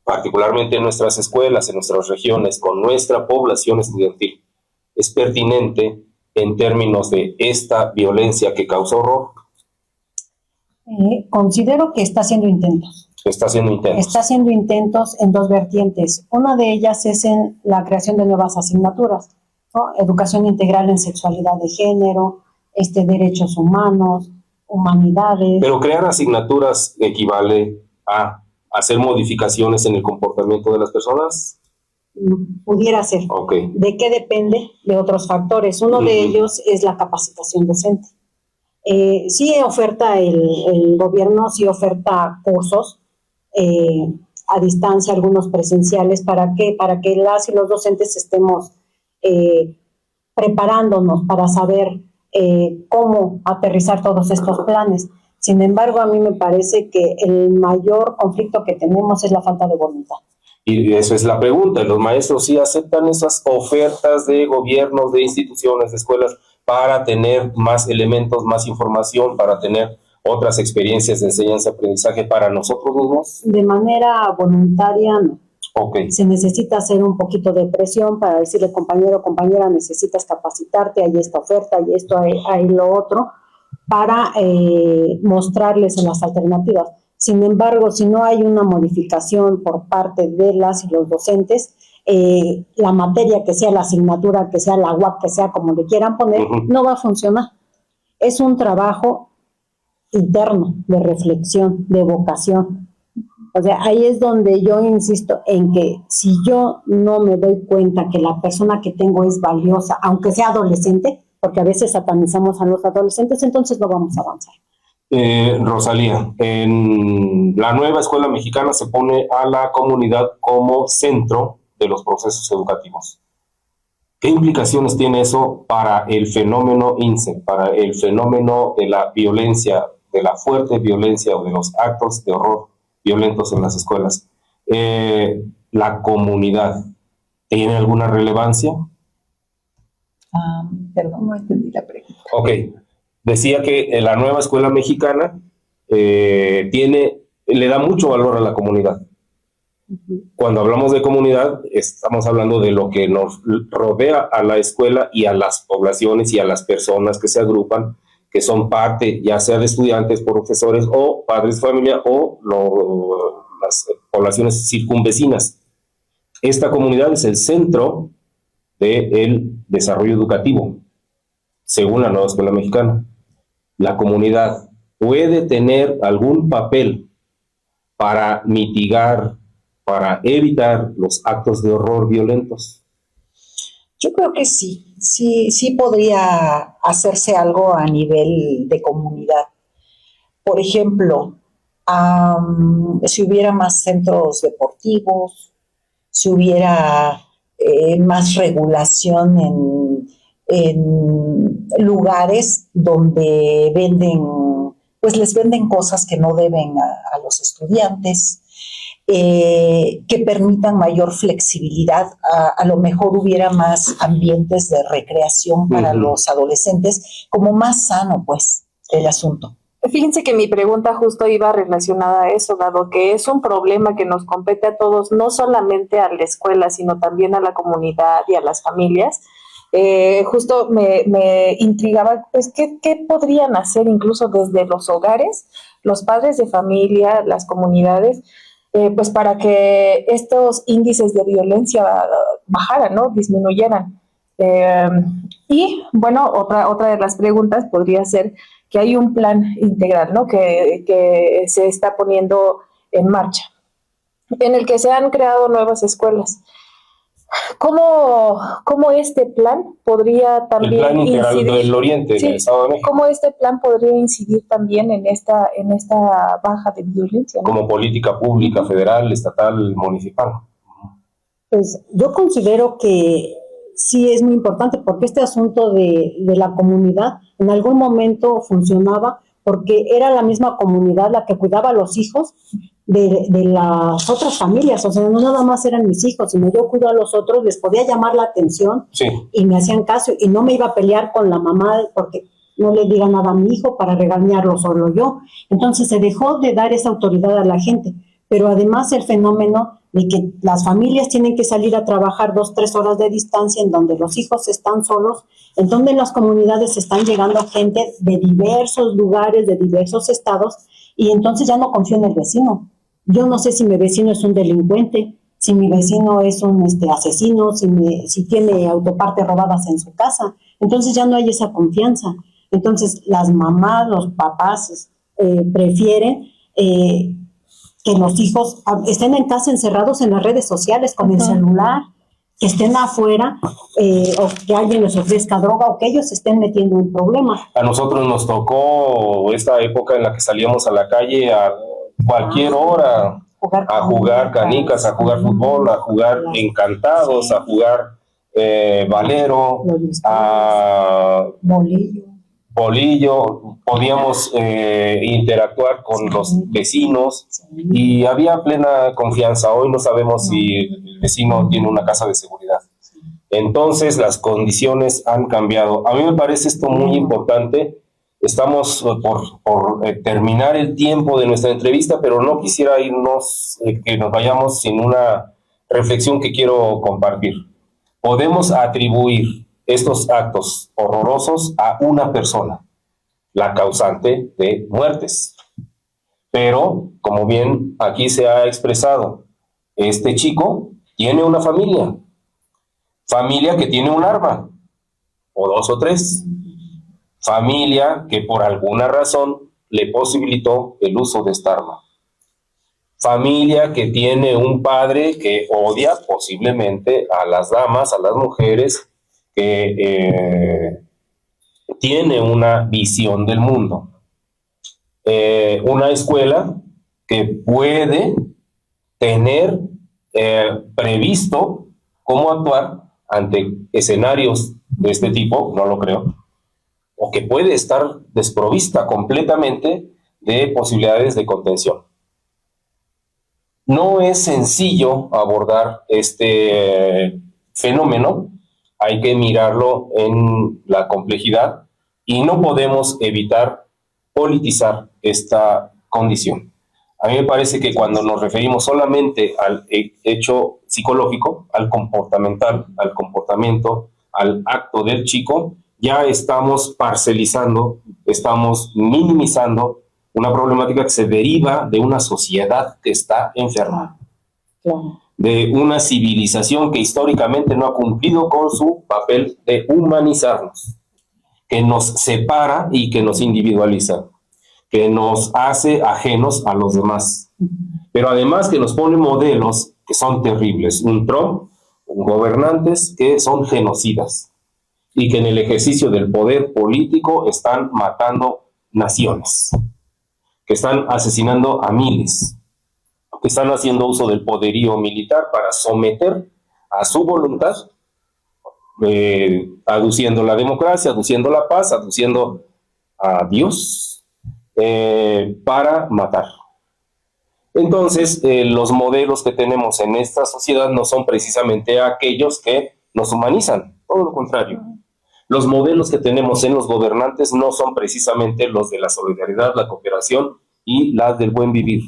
particularmente en nuestras escuelas, en nuestras regiones, con nuestra población estudiantil? ¿Es pertinente en términos de esta violencia que causa horror? Considero que está haciendo intentos. Está haciendo intentos. Está haciendo intentos en dos vertientes. Una de ellas es en la creación de nuevas asignaturas, ¿no? Educación integral en sexualidad de género, derechos humanos, humanidades. Pero crear asignaturas equivale a hacer modificaciones en el comportamiento de las personas. Pudiera ser. Okay. ¿De qué depende? De otros factores. Uno de ellos es la capacitación docente. Sí oferta el gobierno, sí oferta cursos a distancia, algunos presenciales. ¿Para qué? Para que las y los docentes estemos preparándonos para saber cómo aterrizar todos estos planes. Sin embargo, a mí me parece que el mayor conflicto que tenemos es la falta de voluntad. Y eso es la pregunta, ¿los maestros sí aceptan esas ofertas de gobiernos, de instituciones, de escuelas, para tener más elementos, más información, para tener otras experiencias de enseñanza-aprendizaje para nosotros mismos? De manera voluntaria, no. Okay. Se necesita hacer un poquito de presión para decirle, compañero, compañera, necesitas capacitarte, hay esta oferta, hay esto, hay lo otro, para mostrarles las alternativas. Sin embargo, si no hay una modificación por parte de las y los docentes, la materia que sea, la asignatura que sea, la UAC que sea, como le quieran poner, no va a funcionar. Es un trabajo interno, de reflexión, de vocación. O sea, ahí es donde yo insisto en que si yo no me doy cuenta que la persona que tengo es valiosa, aunque sea adolescente, porque a veces satanizamos a los adolescentes, entonces no vamos a avanzar. Rosalía, en la nueva escuela mexicana se pone a la comunidad como centro de los procesos educativos. ¿Qué implicaciones tiene eso para el fenómeno INSE, para el fenómeno de la violencia, de la fuerte violencia o de los actos de horror violentos en las escuelas? ¿La comunidad tiene alguna relevancia? Perdón, no entendí la pregunta. Ok. Decía que la nueva escuela mexicana le da mucho valor a la comunidad. Cuando hablamos de comunidad, estamos hablando de lo que nos rodea a la escuela y a las poblaciones y a las personas que se agrupan, que son parte, ya sea de estudiantes, profesores o padres de familia o las poblaciones circunvecinas. Esta comunidad es el centro del desarrollo educativo, según la nueva escuela mexicana. La comunidad puede tener algún papel para mitigar, para evitar los actos de horror violentos. Yo creo que sí podría hacerse algo a nivel de comunidad. Por ejemplo, si hubiera más centros deportivos, si hubiera más regulación en lugares donde les venden cosas que no deben a los estudiantes, que permitan mayor flexibilidad. A lo mejor hubiera más ambientes de recreación para los adolescentes, como más sano, pues, el asunto. Fíjense que mi pregunta justo iba relacionada a eso, dado que es un problema que nos compete a todos, no solamente a la escuela, sino también a la comunidad y a las familias. Justo me intrigaba, pues, ¿qué podrían hacer incluso desde los hogares, los padres de familia, las comunidades, pues para que estos índices de violencia bajaran, ¿no? Disminuyeran? Y bueno, otra de las preguntas podría ser que hay un plan integral, ¿no? Que se está poniendo en marcha, en el que se han creado nuevas escuelas. ¿Cómo este plan podría también el plan integral incidir del Oriente, sí, del Estado de México? ¿Cómo este plan podría incidir también en esta baja de violencia, ¿no? Como política pública, federal, estatal, municipal. Pues yo considero que sí es muy importante, porque este asunto de la comunidad en algún momento funcionaba, porque era la misma comunidad la que cuidaba a los hijos de las otras familias. O sea, no nada más eran mis hijos, sino yo cuido a los otros, les podía llamar la atención, sí, y me hacían caso, y no me iba a pelear con la mamá porque no le diga nada a mi hijo para regañarlo solo yo. Entonces se dejó de dar esa autoridad a la gente, pero además el fenómeno de que las familias tienen que salir a trabajar 2-3 horas de distancia, en donde los hijos están solos, en donde en las comunidades están llegando gente de diversos lugares, de diversos estados, y entonces ya no confío en el vecino. Yo no sé si mi vecino es un delincuente, si mi vecino es un asesino, si tiene autopartes robadas en su casa. Entonces ya no hay esa confianza. Entonces las mamás, los papás prefieren que los hijos estén en casa encerrados en las redes sociales con el celular, que estén afuera o que alguien les ofrezca droga o que ellos se estén metiendo en problemas. A nosotros nos tocó esta época en la que salíamos a la calle a cualquier hora a jugar canicas, a jugar fútbol, a jugar encantados, a jugar valero, a bolillo, podíamos interactuar con los vecinos y había plena confianza. Hoy no sabemos si el vecino tiene una casa de seguridad. Entonces las condiciones han cambiado. A mí me parece esto muy importante. Estamos por terminar el tiempo de nuestra entrevista, pero no quisiera irnos, que nos vayamos sin una reflexión que quiero compartir. Podemos atribuir estos actos horrorosos a una persona, la causante de muertes. Pero, como bien aquí se ha expresado, este chico tiene una familia que tiene un arma, o 2 o 3, familia que por alguna razón le posibilitó el uso de esta arma, familia que tiene un padre que odia posiblemente a las damas, a las mujeres, que tiene una visión del mundo, una escuela que puede tener previsto cómo actuar ante escenarios de este tipo, no lo creo, o que puede estar desprovista completamente de posibilidades de contención. No es sencillo abordar este fenómeno, hay que mirarlo en la complejidad y no podemos evitar politizar esta condición. A mí me parece que cuando nos referimos solamente al hecho psicológico, al comportamental, al comportamiento, al acto del chico, ya estamos parcelizando, estamos minimizando una problemática que se deriva de una sociedad que está enferma, de una civilización que históricamente no ha cumplido con su papel de humanizarnos, que nos separa y que nos individualiza, que nos hace ajenos a los demás, pero además que nos pone modelos que son terribles, un Trump, gobernantes que son genocidas y que en el ejercicio del poder político están matando naciones, que están asesinando a miles, que están haciendo uso del poderío militar para someter a su voluntad, aduciendo la democracia, aduciendo la paz, aduciendo a Dios, para matar. Entonces, los modelos que tenemos en esta sociedad no son precisamente aquellos que nos humanizan, todo lo contrario. Los modelos que tenemos en los gobernantes no son precisamente los de la solidaridad, la cooperación y las del buen vivir,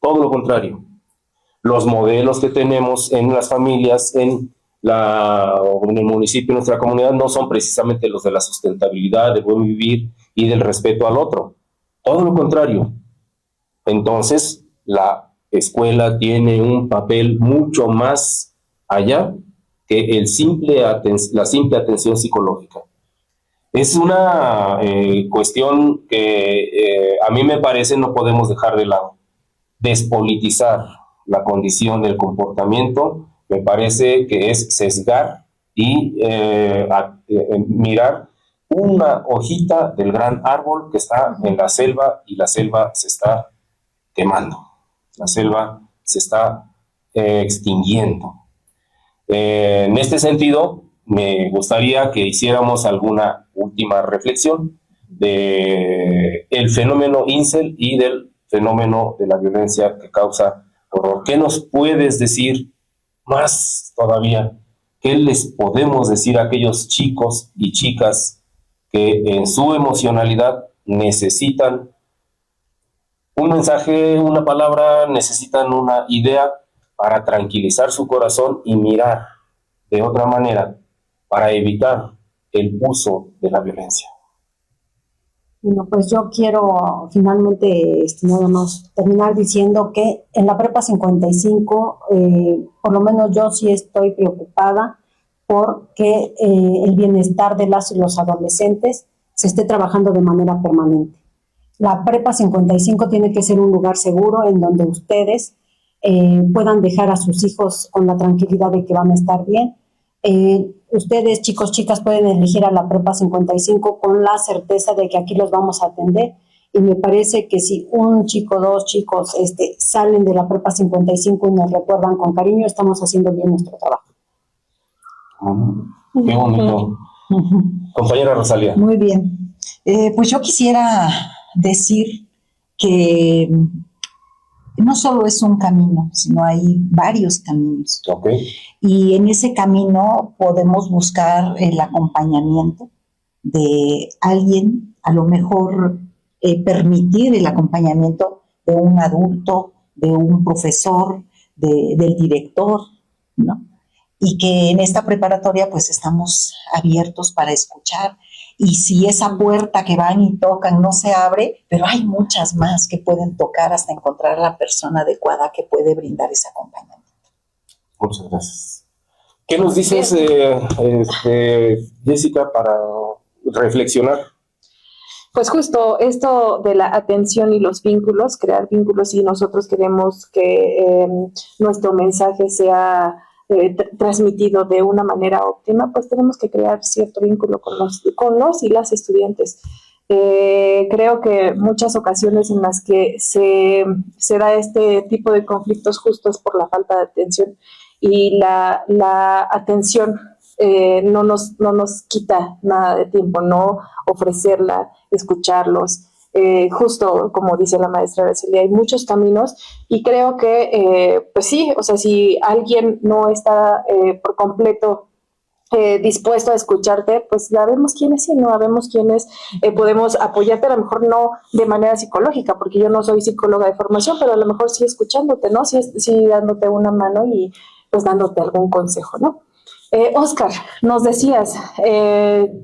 todo lo contrario. Los modelos que tenemos en las familias, en el municipio, en nuestra comunidad, no son precisamente los de la sustentabilidad, del buen vivir y del respeto al otro, todo lo contrario. Entonces, la escuela tiene un papel mucho más allá que la simple atención psicológica. Es una cuestión que a mí me parece no podemos dejar de lado. Despolitizar la condición del comportamiento me parece que es sesgar y mirar una hojita del gran árbol que está en la selva y la selva se está quemando. La selva se está extinguiendo. En este sentido, me gustaría que hiciéramos alguna última reflexión del fenómeno incel y del fenómeno de la violencia que causa horror. ¿Qué nos puedes decir más todavía? ¿Qué les podemos decir a aquellos chicos y chicas que en su emocionalidad necesitan un mensaje, una palabra, necesitan una idea para tranquilizar su corazón y mirar de otra manera para evitar el uso de la violencia? Bueno, pues yo quiero finalmente, nada más terminar diciendo que en la Prepa 55, por lo menos yo sí estoy preocupada porque el bienestar de las y los adolescentes se esté trabajando de manera permanente. La Prepa 55 tiene que ser un lugar seguro en donde ustedes puedan dejar a sus hijos con la tranquilidad de que van a estar bien. Ustedes, chicos, chicas, pueden elegir a la Prepa 55 con la certeza de que aquí los vamos a atender. Y me parece que si un chico, dos chicos salen de la Prepa 55 y nos recuerdan con cariño, estamos haciendo bien nuestro trabajo. Qué bonito. Compañera Rosalía. Muy bien. Pues yo quisiera decir que no solo es un camino, sino hay varios caminos. Okay. Y en ese camino podemos buscar el acompañamiento de alguien, a lo mejor permitir el acompañamiento de un adulto, de un profesor, del director, ¿no? Y que en esta preparatoria pues estamos abiertos para escuchar. Y si esa puerta que van y tocan no se abre, pero hay muchas más que pueden tocar hasta encontrar a la persona adecuada que puede brindar ese acompañamiento. Muchas gracias. ¿Qué nos dices, Jessica, para reflexionar? Pues justo esto de la atención y los vínculos, crear vínculos, y nosotros queremos que nuestro mensaje sea transmitido de una manera óptima, pues tenemos que crear cierto vínculo con los y las estudiantes. Creo que muchas ocasiones en las que se da este tipo de conflictos justo es por la falta de atención, y la atención no nos quita nada de tiempo, no ofrecerla, escucharlos. Justo como dice la maestra Araceli, hay muchos caminos, y creo que, pues sí, o sea, si alguien no está por completo dispuesto a escucharte, pues ya vemos quiénes sí, no sabemos quiénes podemos apoyarte, a lo mejor no de manera psicológica, porque yo no soy psicóloga de formación, pero a lo mejor sí escuchándote, ¿no? Sí dándote una mano y pues dándote algún consejo, ¿no? Oscar, nos decías,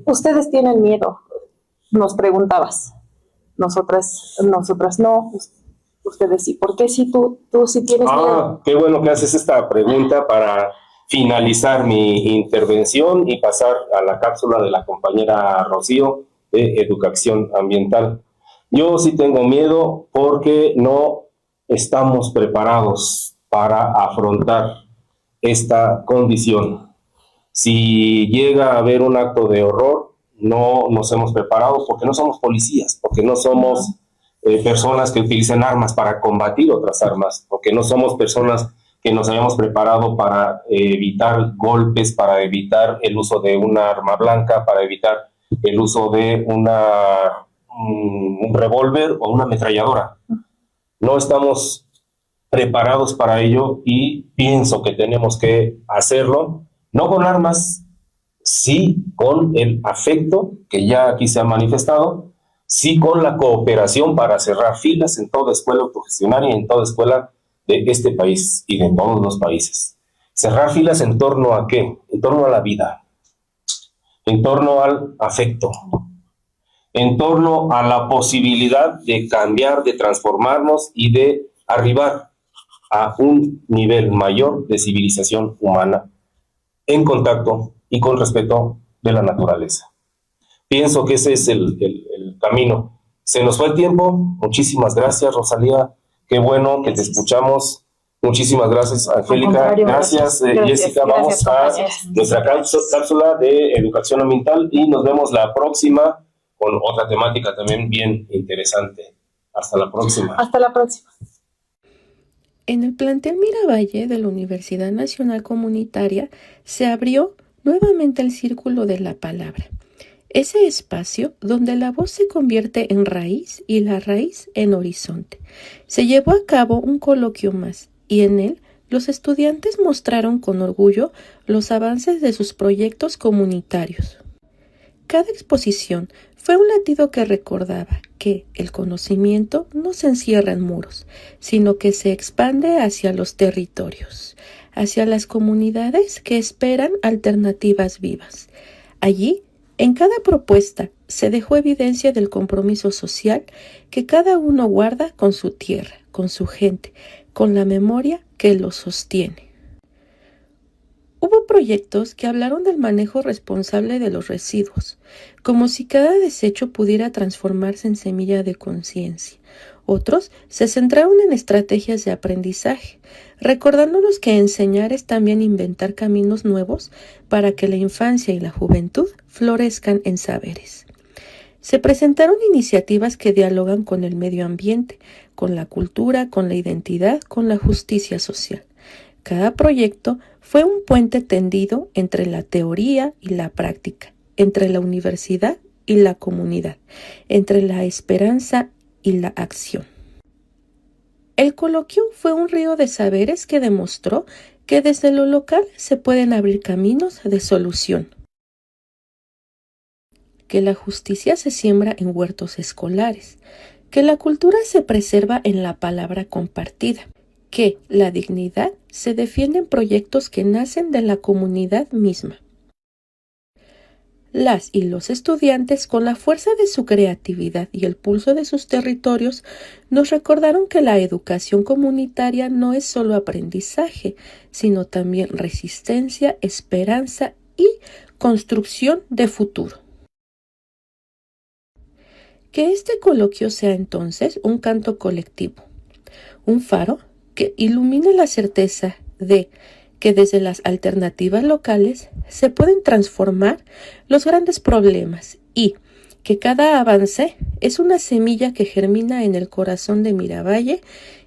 ustedes tienen miedo, nos preguntabas. Nosotras no, ustedes sí. ¿Por qué sí tú sí tienes miedo? Qué bueno que haces esta pregunta para finalizar mi intervención y pasar a la cápsula de la compañera Rocío de Educación Ambiental. Yo sí tengo miedo porque no estamos preparados para afrontar esta condición. Si llega a haber un acto de horror, no nos hemos preparado porque no somos policías, porque no somos personas que utilicen armas para combatir otras armas, porque no somos personas que nos hayamos preparado para evitar golpes, para evitar el uso de una arma blanca, para evitar el uso de un revólver o una ametralladora. No estamos preparados para ello, y pienso que tenemos que hacerlo, no con armas, sí con el afecto que ya aquí se ha manifestado, sí con la cooperación para cerrar filas en toda escuela autogestionaria y en toda escuela de este país y de todos los países. Cerrar filas en torno a ¿qué? En torno a la vida, en torno al afecto, en torno a la posibilidad de cambiar, de transformarnos y de arribar a un nivel mayor de civilización humana en contacto y con respeto de la naturaleza. Pienso que ese es el camino. Se nos fue el tiempo. Muchísimas gracias, Rosalía. Qué bueno que te escuchamos. Muchísimas gracias, Angélica. Gracias, Jessica. Vamos a nuestra cápsula de educación ambiental y nos vemos la próxima con otra temática también bien interesante. Hasta la próxima. Hasta la próxima. En el plantel Miravalle de la Universidad Nacional Comunitaria se abrió nuevamente el Círculo de la Palabra, ese espacio donde la voz se convierte en raíz y la raíz en horizonte. Se llevó a cabo un coloquio más, y en él los estudiantes mostraron con orgullo los avances de sus proyectos comunitarios. Cada exposición fue un latido que recordaba que el conocimiento no se encierra en muros, sino que se expande hacia los territorios, hacia las comunidades que esperan alternativas vivas. Allí En cada propuesta se dejó evidencia del compromiso social que cada uno guarda con su tierra, con su gente, con la memoria que lo sostiene. Hubo proyectos que hablaron del manejo responsable de los residuos, como si cada desecho pudiera transformarse en semilla de conciencia. Otros se centraron en estrategias de aprendizaje, recordándonos que enseñar es también inventar caminos nuevos para que la infancia y la juventud florezcan en saberes. Se presentaron iniciativas que dialogan con el medio ambiente, con la cultura, con la identidad, con la justicia social. Cada proyecto fue un puente tendido entre la teoría y la práctica, entre la universidad y la comunidad, entre la esperanza y la acción. El coloquio fue un río de saberes que demostró que desde lo local se pueden abrir caminos de solución, que la justicia se siembra en huertos escolares, que la cultura se preserva en la palabra compartida, que la dignidad se defiende en proyectos que nacen de la comunidad misma. Las y los estudiantes, con la fuerza de su creatividad y el pulso de sus territorios, nos recordaron que la educación comunitaria no es solo aprendizaje, sino también resistencia, esperanza y construcción de futuro. Que este coloquio sea entonces un canto colectivo, un faro que ilumine la certeza de que desde las alternativas locales se pueden transformar los grandes problemas y que cada avance es una semilla que germina en el corazón de Miravalle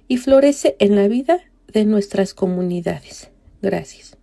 y florece en la vida de nuestras comunidades. Gracias.